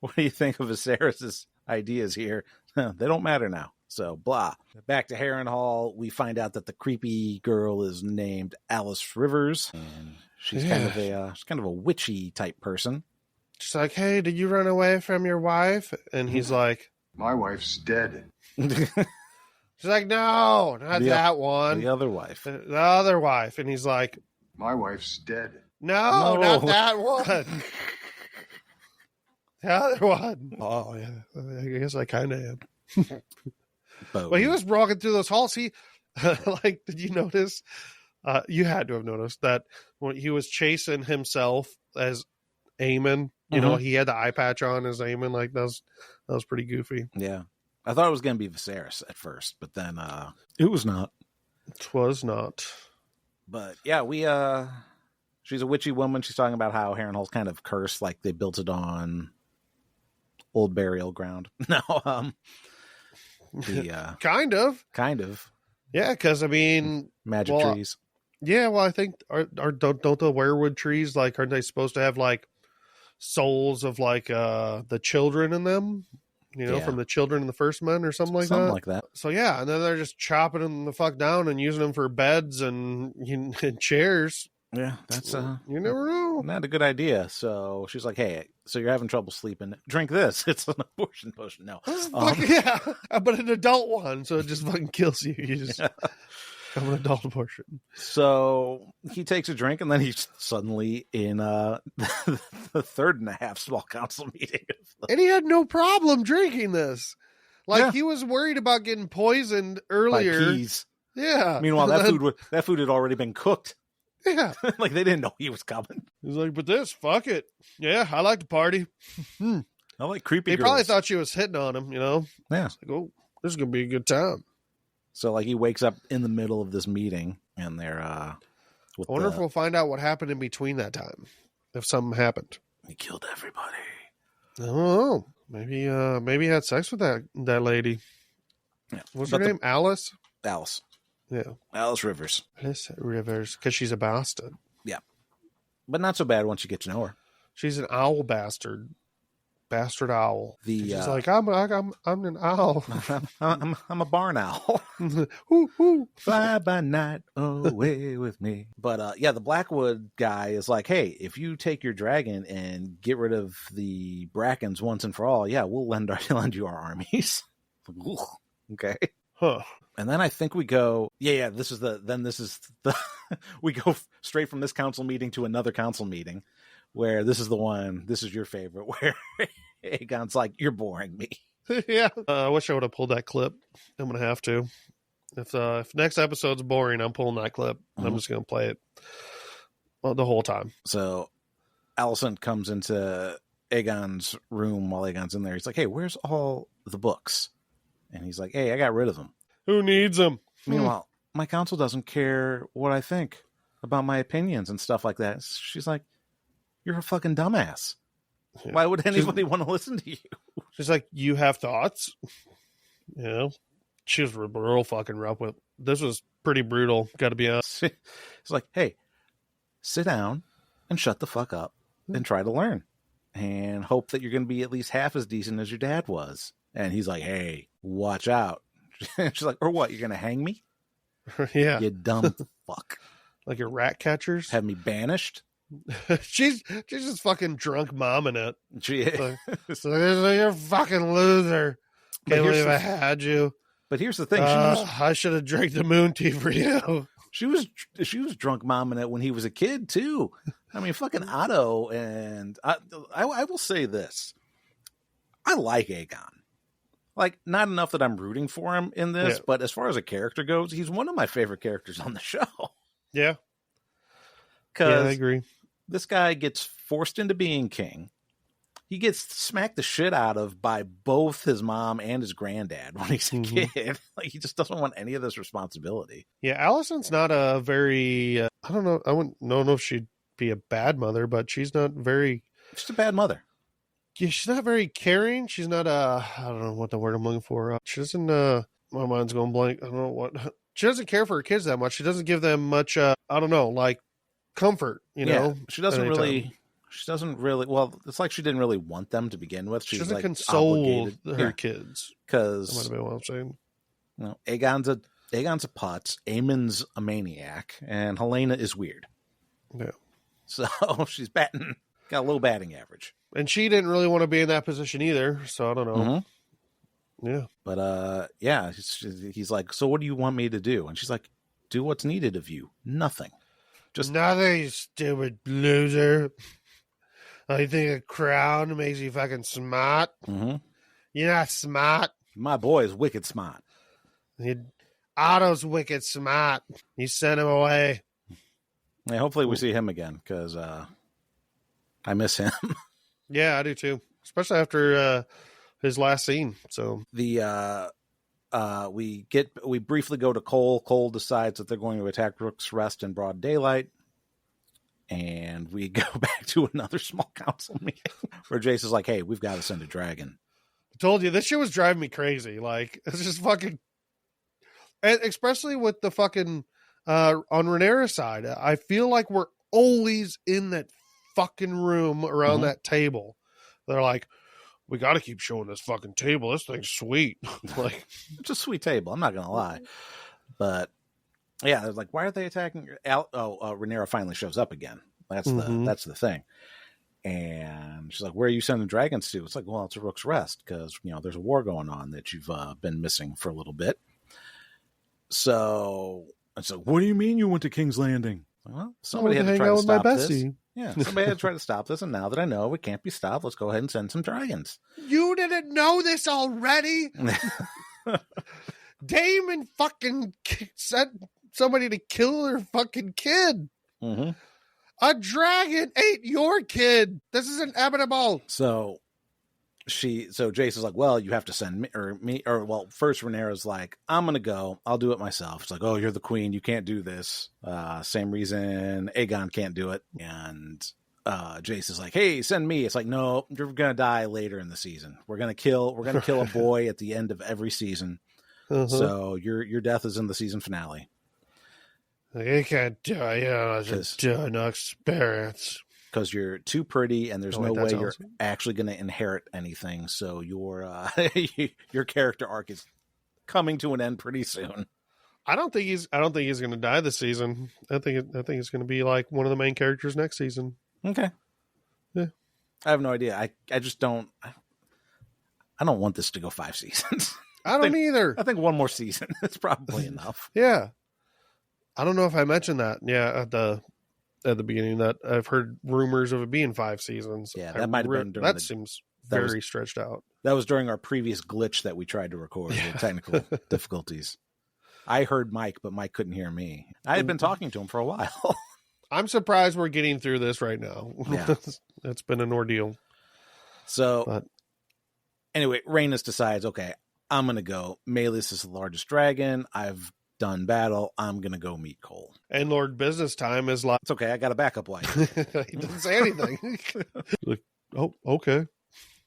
what do you think of Viserys' ideas here? They don't matter now. So, blah. Back to Harrenhal, we find out that the creepy girl is named Alice Rivers. And she's kind of a witchy type person. she's like, "Hey, did you run away from your wife?" And he's like, My wife's dead. she's like, "No, not that one. The other wife. The other wife." And he's like, My wife's dead. "No, No. not that one. The other one." Oh yeah, I guess I kind of am. But he was walking through those halls. He like, did you notice? You had to have noticed that when he was chasing himself as Aemon, you know, he had the eye patch on as Aemon. Like that was pretty goofy. Yeah. I thought it was going to be Viserys at first, but then it was not. It was not. But yeah, she's a witchy woman. She's talking about how Harrenhal's kind of cursed, like they built it on old burial ground. No, Kind of. Yeah, because I mean, magic trees. Yeah, well, I think don't the werewood trees, like, aren't they supposed to have like souls of like the children in them? You know, from the children in the first men or something like that. So yeah, and then they're just chopping them the fuck down and using them for beds and chairs. Yeah, that's you never know. Not a good idea. So she's like, "Hey, so you're having trouble sleeping? Drink this. It's an abortion potion." No, yeah, but an adult one, so it just fucking kills you. You just become an adult abortion. So he takes a drink, and then he's suddenly in the third and a half small council meeting, and he had no problem drinking this. Like he was worried about getting poisoned earlier. By peas. Yeah. Meanwhile, that food had already been cooked. Yeah. Like they didn't know he was coming. He's like, but this, fuck it. Yeah, I like to party. I like creepy He girls. probably thought she was hitting on him, you know? Yeah. It's like, oh, this is going to be a good time. So like he wakes up in the middle of this meeting and they're I wonder if we'll find out what happened in between that time. If something happened. He killed everybody. I don't know. Maybe he had sex with that lady. Yeah. What's her name? Alice? Alice. Yeah. Alice Rivers. Alice Rivers, because she's a bastard. Yeah. But not so bad once you get to know her. She's an owl bastard. Bastard owl. She's like, I'm an owl. I'm a barn owl. Ooh, ooh. Fly by night away with me. But the Blackwood guy is like, hey, if you take your dragon and get rid of the Brackens once and for all, yeah, we'll lend you our armies. Okay. Huh. And then I think we go, this is the we go straight from this council meeting to another council meeting where this is your favorite, where Aegon's like, you're boring me. Yeah. I wish I would have pulled that clip. I'm going to have to. If next episode's boring, I'm pulling that clip. Mm-hmm. I'm just going to play it the whole time. So Alicent comes into Aegon's room while Aegon's in there. He's like, hey, where's all the books? And he's like, hey, I got rid of them. Who needs them? Meanwhile, my council doesn't care what I think about my opinions and stuff like that. She's like, you're a fucking dumbass. Yeah. Why would anybody want to listen to you? She's like, you have thoughts? You know? She was real fucking rough with. This was pretty brutal, got to be honest. It's like, hey, sit down and shut the fuck up and try to learn. And hope that you're going to be at least half as decent as your dad was. And he's like, hey, watch out. She's like, or what? You're going to hang me? Yeah. You dumb fuck. Like your rat catchers? Have me banished? she's just fucking drunk momming it. She is. You're a fucking loser. Can't believe I had you. But here's the thing. I should have drank the moon tea for you. She was drunk momming it when he was a kid, too. I mean, fucking Otto. And I will say this. I like Aegon. Like, not enough that I'm rooting for him in this, but as far as a character goes, he's one of my favorite characters on the show. Yeah. Because I agree. This guy gets forced into being king. He gets smacked the shit out of by both his mom and his granddad when he's a kid. Like, he just doesn't want any of this responsibility. Yeah, Alicent's not a very, I don't know, I don't know if she'd be a bad mother, but she's not very... She's a bad mother. Yeah, she's not very caring. She's not I don't know what the word I'm looking for. She doesn't, my mind's going blank. I don't know what. She doesn't care for her kids that much. She doesn't give them much, I don't know, like comfort, you know? She doesn't really, well, it's like she didn't really want them to begin with. She doesn't like console her kids. Because, that might have been what I'm saying. You know, Aegon's a putz, Aemon's a maniac, and Helena is weird. Yeah. So she's got a low batting average. And she didn't really want to be in that position either. So I don't know. Yeah. But yeah, he's like, so what do you want me to do? And she's like, do what's needed of you. Nothing. Just nothing, you stupid loser. You think a crown makes you fucking smart? Mm-hmm. You're not smart. My boy is wicked smart. Otto's wicked smart. You sent him away. Yeah, hopefully we see him again because I miss him. Yeah, I do too. Especially after his last scene. So the we briefly go to Cole. Cole decides that they're going to attack Rook's Rest in broad daylight. And we go back to another small council meeting where Jace is like, hey, we've got to send a dragon. I told you, this shit was driving me crazy. Like, it's just fucking... And especially with the fucking... on Rhaenyra's side, I feel like we're always in that fucking room around that table. They're like, we got to keep showing this fucking table. This thing's sweet. Like, it's a sweet table. I'm not going to lie. But... yeah, they're like, why are they attacking? Rhaenyra finally shows up again. That's the thing. And she's like, where are you sending dragons to? It's like, well, it's a Rook's Rest because, there's a war going on that you've been missing for a little bit. So it's like, what do you mean you went to King's Landing? Well, somebody had to try to stop this. Yeah, somebody had to try to stop this. And now that I know it can't be stopped, let's go ahead and send some dragons. You didn't know this already? Daemon fucking sent somebody to kill their fucking kid. Mm-hmm. A dragon ate your kid. This is inevitable. So Jace is like, well, you have to send me, or first Rhaenyra's like, I'm going to go. I'll do it myself. It's like, oh, you're the queen. You can't do this. Same reason Aegon can't do it. And Jace is like, hey, send me. It's like, no, you're going to die later in the season. We're going to kill a boy at the end of every season. So your death is in the season finale. You can't die. No experience. Because you're too pretty, and there's no way you're actually going to inherit anything. So your character arc is coming to an end pretty soon. I don't think he's going to die this season. I think it's going to be like one of the main characters next season. Okay. Yeah. I have no idea. I just don't. I don't want this to go 5 seasons. I don't either. I think one more season is probably enough. Yeah. I don't know if I mentioned that. Yeah, at the beginning, that I've heard rumors of it being 5 seasons. Yeah, that might have been during that seems very stretched out. That was during our previous glitch that we tried to record with technical difficulties. I heard Mike, but Mike couldn't hear me. I had been talking to him for a while. I'm surprised we're getting through this right now. Yeah. It's been an ordeal. So, anyway, Rhaenys decides, okay, I'm going to go. Maelys is the largest dragon. I've done battle. I'm going to go meet Cole. And Lord Business Time is like... It's okay. I got a backup wife. He didn't say anything. Like, oh, okay.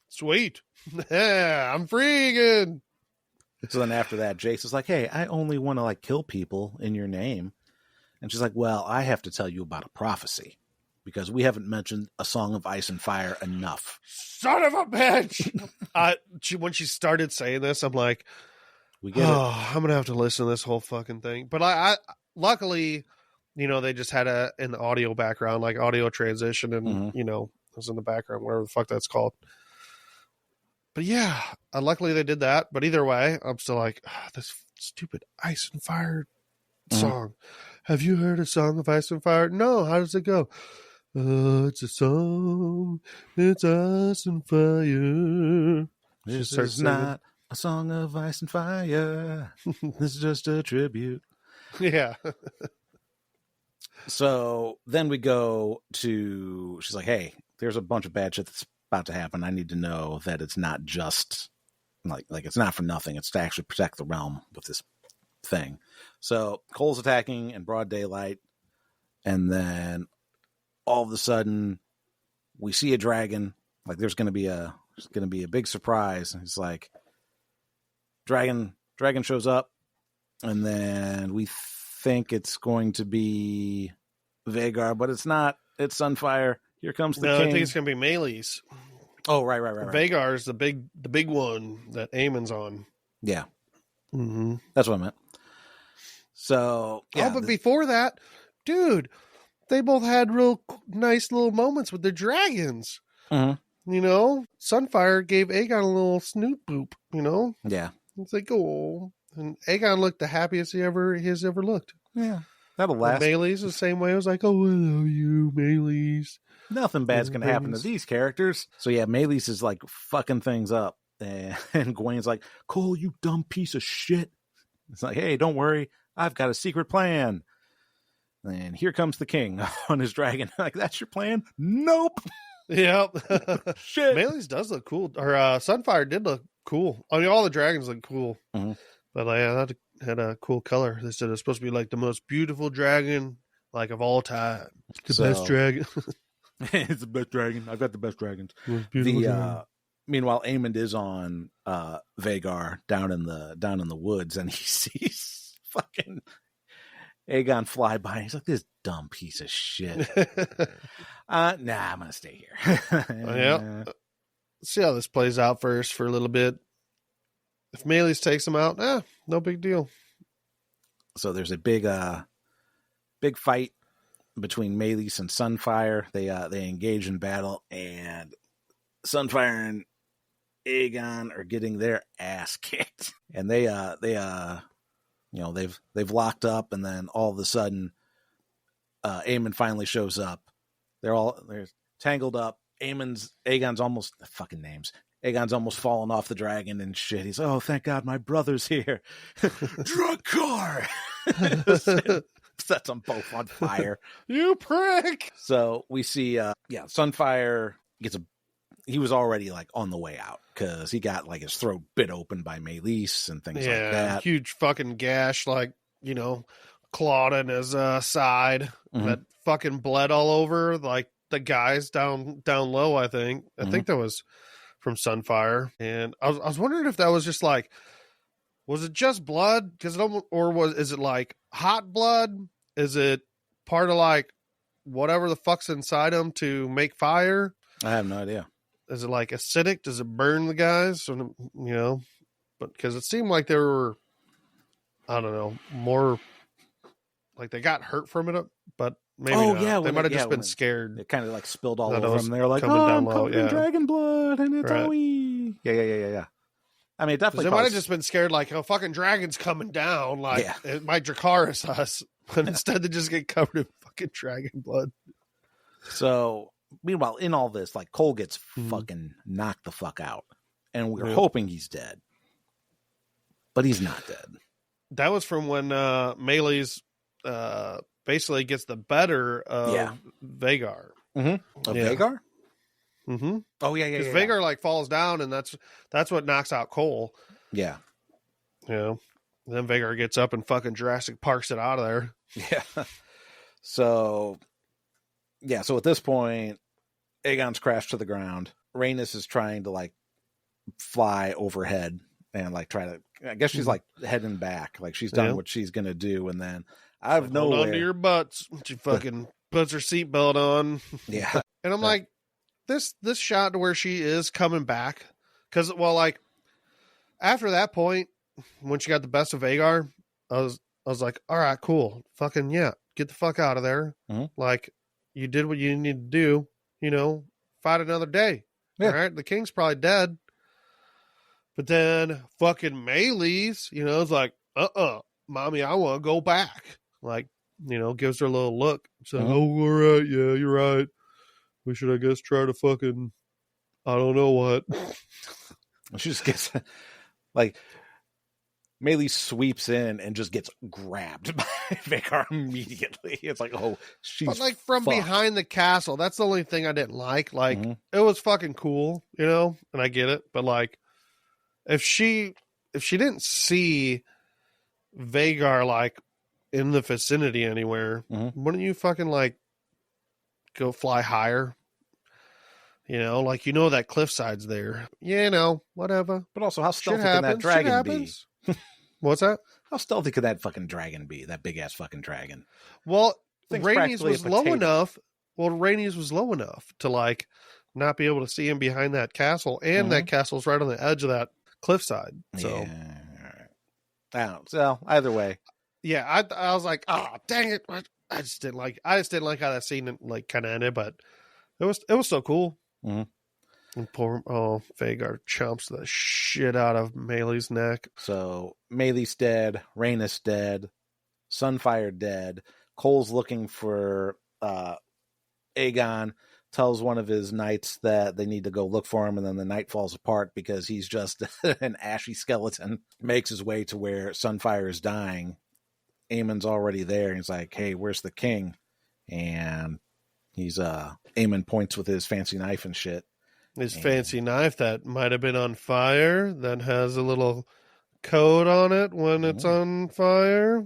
Sweet. Yeah, I'm free again. So then after that, Jace is like, hey, I only want to kill people in your name. And she's like, well, I have to tell you about a prophecy because we haven't mentioned A Song of Ice and Fire enough. Son of a bitch. When she started saying this, I'm like, we get it. I'm going to have to listen to this whole fucking thing. But I luckily, they just had an audio background, like audio transition. And, it was in the background, whatever the fuck that's called. But yeah, luckily they did that. But either way, I'm still like, this stupid Ice and Fire song. Have you heard A Song of Ice and Fire? No. How does it go? It's a song. It's ice and fire. This is not a song of ice and fire. This is just a tribute. Yeah. So then we go to, she's like, hey, there's a bunch of bad shit that's about to happen. I need to know that it's not just like it's not for nothing. It's to actually protect the realm with this thing. So Cole's attacking in broad daylight. And then all of a sudden we see a dragon. Like there's going to be a big surprise. It's like dragon shows up, and then we think it's going to be Vhagar, but it's not. It's Sunfire. Here comes the king. I think it's going to be Maelys. Oh, right. Vhagar's the big one that Aemon's on. Yeah. Mm-hmm. That's what I meant. So, yeah. But before that, dude, they both had real nice little moments with their dragons. Mm-hmm. Sunfire gave Aegon a little snoot boop, Yeah. It's like, oh. And Aegon looked the happiest he has ever looked. Yeah. That'll And last. Meleys the same way. I was like, oh, I love you, Meleys. Nothing bad's going to happen to these characters. So yeah, Meleys is like fucking things up. And Gwen's like, Cole, you dumb piece of shit. It's like, hey, don't worry. I've got a secret plan. And here comes the king on his dragon. Like, that's your plan? Nope. Yep. Shit. Meleys does look cool. Or Sunfire did look cool. I mean, all the dragons look cool. Mhm. But that had a cool color. They said it was supposed to be like the most beautiful dragon, like of all time. The best dragon. It's the best dragon. I've got the best dragons. Most beautiful dragon. Meanwhile, Aemond is on Vhagar down in the woods, and he sees fucking Aegon fly by. And he's like, "This dumb piece of shit." Nah, I'm gonna stay here. Yeah. See how this plays out first for a little bit. If Meleys takes him out, no big deal. So there's a big fight between Meleys and Sunfire. They engage in battle, and Sunfire and Aegon are getting their ass kicked. And they've locked up, and then all of a sudden Aemond finally shows up. They're tangled up. Aegon's almost fucking names. Aegon's almost fallen off the dragon and shit. He's, oh, thank God my brother's here. Drakkar! Sets them both on fire. You prick! So we see, Sunfire he was already like on the way out because he got like his throat bit open by Meleys and things like that. Huge fucking gash, like, clawed in his side that fucking bled all over, like the guys down low. I think that was from Sunfire, and I was wondering if that was just like, was it just blood? Is it like hot blood? Is it part of like whatever the fuck's inside him to make fire? I have no idea. Is it like acidic? Does it burn the guys? But because it seemed like they were, I don't know, more like they got hurt from it, but maybe not. Yeah, they might have just been scared. It kind of like spilled all That over was them. They're like, coming down I'm low, covered in yeah. dragon blood, and it's Right. owie. Yeah. I mean, it definitely. They might have just been scared, like, oh, fucking dragon's coming down, like it might Dracarys us, but instead they just get covered in fucking dragon blood. So, meanwhile, in all this, like, Cole gets fucking knocked the fuck out, and we're hoping he's dead, but he's not dead. That was from when Meleys basically gets the better of Vhagar. Mm-hmm. Vhagar? Mm-hmm. Oh yeah. Because Vhagar like falls down, and that's what knocks out Cole. Yeah. Then Vhagar gets up and fucking Jurassic Parks it out of there. Yeah. So at this point, Aegon's crashed to the ground. Rhaenys is trying to like fly overhead and like try to. I guess she's like heading back, like she's done what she's gonna do, and then out of nowhere, hold on to your butts. She fucking puts her seatbelt on. Yeah. And I'm like, this shot to where she is coming back, because like after that point, when she got the best of Vhagar, I was like, all right, cool, fucking yeah, get the fuck out of there. Mm-hmm. Like, you did what you need to do, fight another day. Yeah. All right, the king's probably dead. But then fucking Meleys, is like, mommy, I want to go back. Like, gives her a little look. So, oh, all right, yeah, you're right. We should, I guess, try to fucking, I don't know what. She just gets like, Meleys sweeps in and just gets grabbed by Vhagar immediately. It's like, oh, she's But like from fucked. behind the castle, that's the only thing I didn't like. Like, it was fucking cool, and I get it. But like, if she didn't see Vhagar like in the vicinity anywhere, wouldn't you fucking like go fly higher? Like, that cliffside's there. Whatever. But also, how Shit stealthy can that happens. dragon Shit be? happens. What's that? How stealthy could that fucking dragon be? That big ass fucking dragon. Well, Thing's Rhaenys practically a was low potato. enough. Well, Rhaenys was low enough to like not be able to see him behind that castle, and that castle's right on the edge of that cliffside. So Yeah. I don't know. So either way, yeah, I was like, oh dang it, I just didn't like how that scene like kind of ended, but it was so cool. And poor Vagar chomps the shit out of Melee's neck. So Melee's dead, Rhaenys dead, Sunfire dead. Cole's looking for Aegon, tells one of his knights that they need to go look for him, and then the night falls apart because he's just an ashy skeleton. Makes his way to where Sunfire is dying. Aemon's already there. He's like, hey, where's the king? And he's Aemon points with his fancy knife and shit. His fancy knife that might have been on fire, that has a little code on it when it's on fire.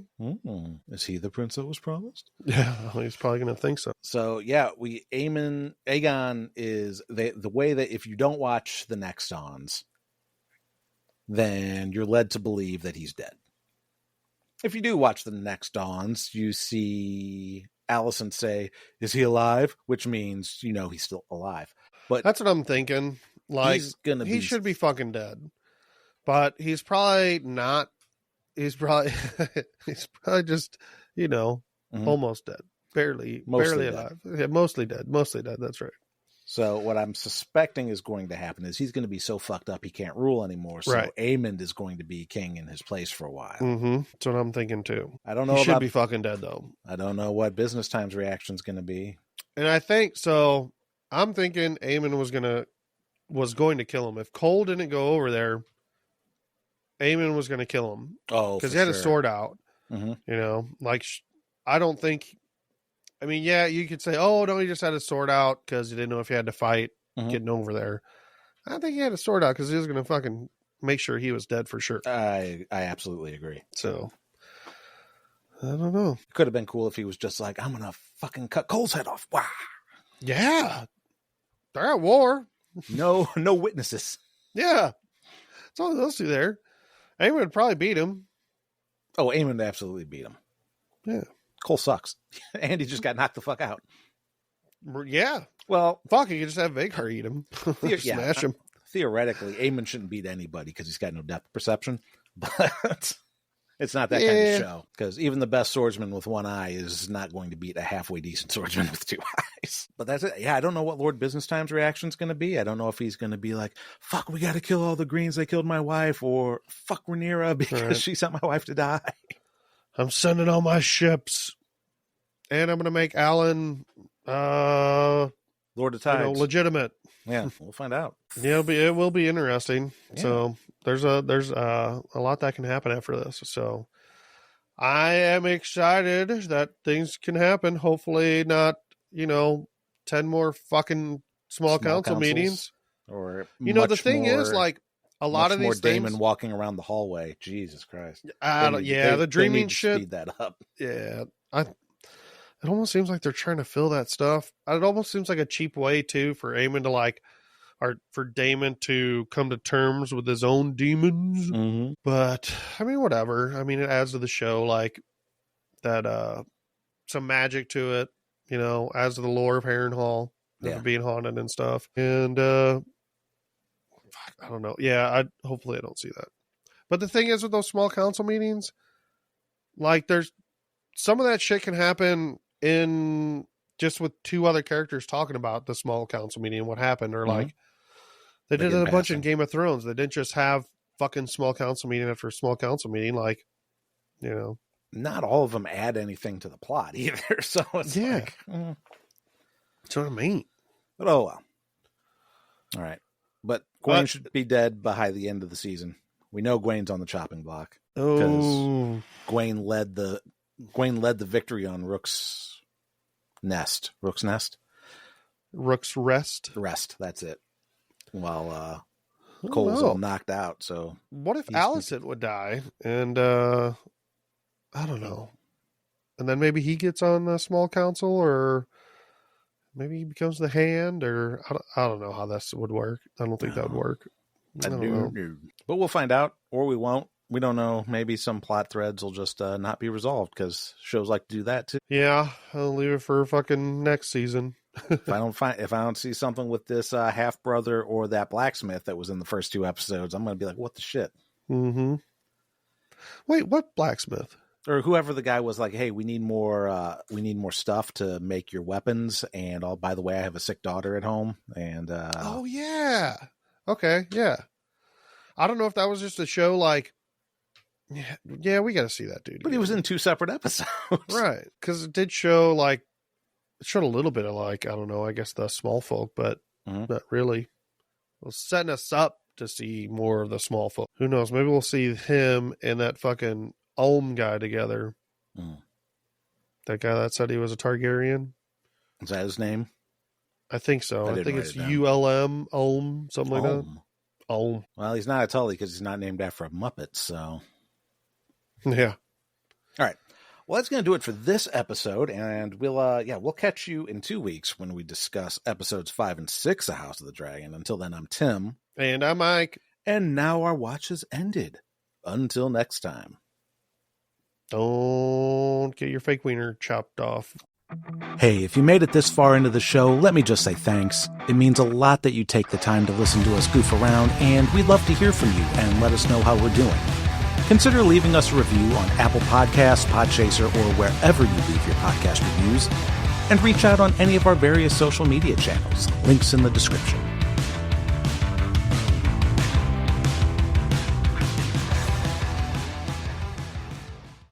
Is he the prince that was promised? Yeah, he's probably going to think so. So yeah, Aegon is the way that if you don't watch the Next Dawns, then you're led to believe that he's dead. If you do watch the Next Dawns, you see Alicent say, "Is he alive?" Which means he's still alive. But That's what I'm thinking. Like, he should be fucking dead. But he's probably not. He's probably just, almost dead. Barely Mostly alive. Yeah, mostly dead. That's right. So what I'm suspecting is going to happen is he's going to be so fucked up he can't rule anymore. So Right. Aemond is going to be king in his place for a while. Mm-hmm. That's what I'm thinking too. I don't know. He should be fucking dead though. I don't know what Business Times reaction is going to be. And I think so. I'm thinking Aemon was going to kill him if Cole didn't go over there. Aemon was going to kill him. Oh, because he had his sword out. Mm-hmm. I don't think. I mean, yeah, you could say, "Oh, no, he just had his sword out because he didn't know if he had to fight getting over there." I think he had his sword out because he was going to fucking make sure he was dead for sure. I absolutely agree. So I don't know. It could have been cool if he was just like, "I'm gonna fucking cut Cole's head off." Wow. Yeah, they're at war. No witnesses. Yeah, it's all those two there. Aemon would probably beat him. Oh, Aemon would absolutely beat him. Yeah. Cole sucks. And he just got knocked the fuck out. Yeah. Well, fuck, you could just have Vagar eat him. Smash him. Theoretically, Aemon shouldn't beat anybody because he's got no depth perception. But it's not that kind of show. Because even the best swordsman with one eye is not going to beat a halfway decent swordsman with two eyes. But that's it. Yeah, I don't know what Lord Business Time's reaction is going to be. I don't know if he's going to be like, fuck, we got to kill all the Greens. They killed my wife. Or fuck Rhaenyra because she sent my wife to die. I'm sending all my ships. And I'm going to make Alan Lord of Tides. Legitimate. Yeah, we'll find out. Yeah, it will be interesting. Yeah. So there's a lot that can happen after this. So I am excited that things can happen. Hopefully not, 10 more fucking small council councils, meetings. Or the thing is, like, a lot of these more things, Daemon walking around the hallway. Jesus Christ. the dreaming shit. Speed that up. Yeah, it almost seems like they're trying to fill that stuff. It almost seems like a cheap way too for Aemon to or for Daemon to come to terms with his own demons. Mm-hmm. But I mean, whatever. I mean, it adds to the show that some magic to it. Adds to the lore of Harrenhal being haunted and stuff. And I don't know. Yeah, hopefully I don't see that. But the thing is with those small council meetings, there's some of that shit can happen in just with two other characters talking about the small council meeting and what happened, or they did it a bunch in Game of Thrones. They didn't just have fucking small council meeting after small council meeting, Not all of them add anything to the plot either. So it's that's what I mean. But oh well. All right. But Gwaine should be dead by the end of the season. We know Gwaine's on the chopping block. Oh, Gwaine led the victory on Rook's Nest. Rook's Nest? Rook's Rest. Rest, that's it. While Cole's all knocked out. So what if Alicent would die? And I don't know. And then maybe he gets on the small council, or maybe he becomes the hand, or I don't know how this would work. I don't think that would work. I don't know. But we'll find out, or we won't. We don't know. Maybe some plot threads will just not be resolved because shows like to do that too. Yeah, I'll leave it for fucking next season. if I don't see something with this half brother or that blacksmith that was in the first two episodes, I'm gonna be like, what the shit? Mm-hmm. Wait, what blacksmith? or whoever the guy was, like, hey, we need more stuff to make your weapons, and by the way, I have a sick daughter at home, and oh yeah, okay, yeah. I don't know if that was just a show, like, yeah, we got to see that dude. But he was in 2 separate episodes, right? Because it did show, like, it showed a little bit of, like, I don't know, I guess the small folk, but not really. It was setting us up to see more of the small folk. Who knows? Maybe we'll see him and that fucking Ulm guy together. That guy that said he was a Targaryen. Is that his name? I think so. I think it's it down. ULM, Ulm, something like that. Ulm. Well, he's not a Tully because he's not named after a Muppet, so. Yeah. All right. Well, that's going to do it for this episode, and we'll catch you in 2 weeks when we discuss episodes 5 and 6 of House of the Dragon. Until then, I'm Tim. And I'm Mike. And now our watch has ended. Until next time. Don't get your fake wiener chopped off. Hey, if you made it this far into the show, let me just say thanks. It means a lot that you take the time to listen to us goof around, and we'd love to hear from you and let us know how we're doing. Consider leaving us a review on Apple Podcasts, Podchaser, or wherever you leave your podcast reviews, and reach out on any of our various social media channels. Links in the description.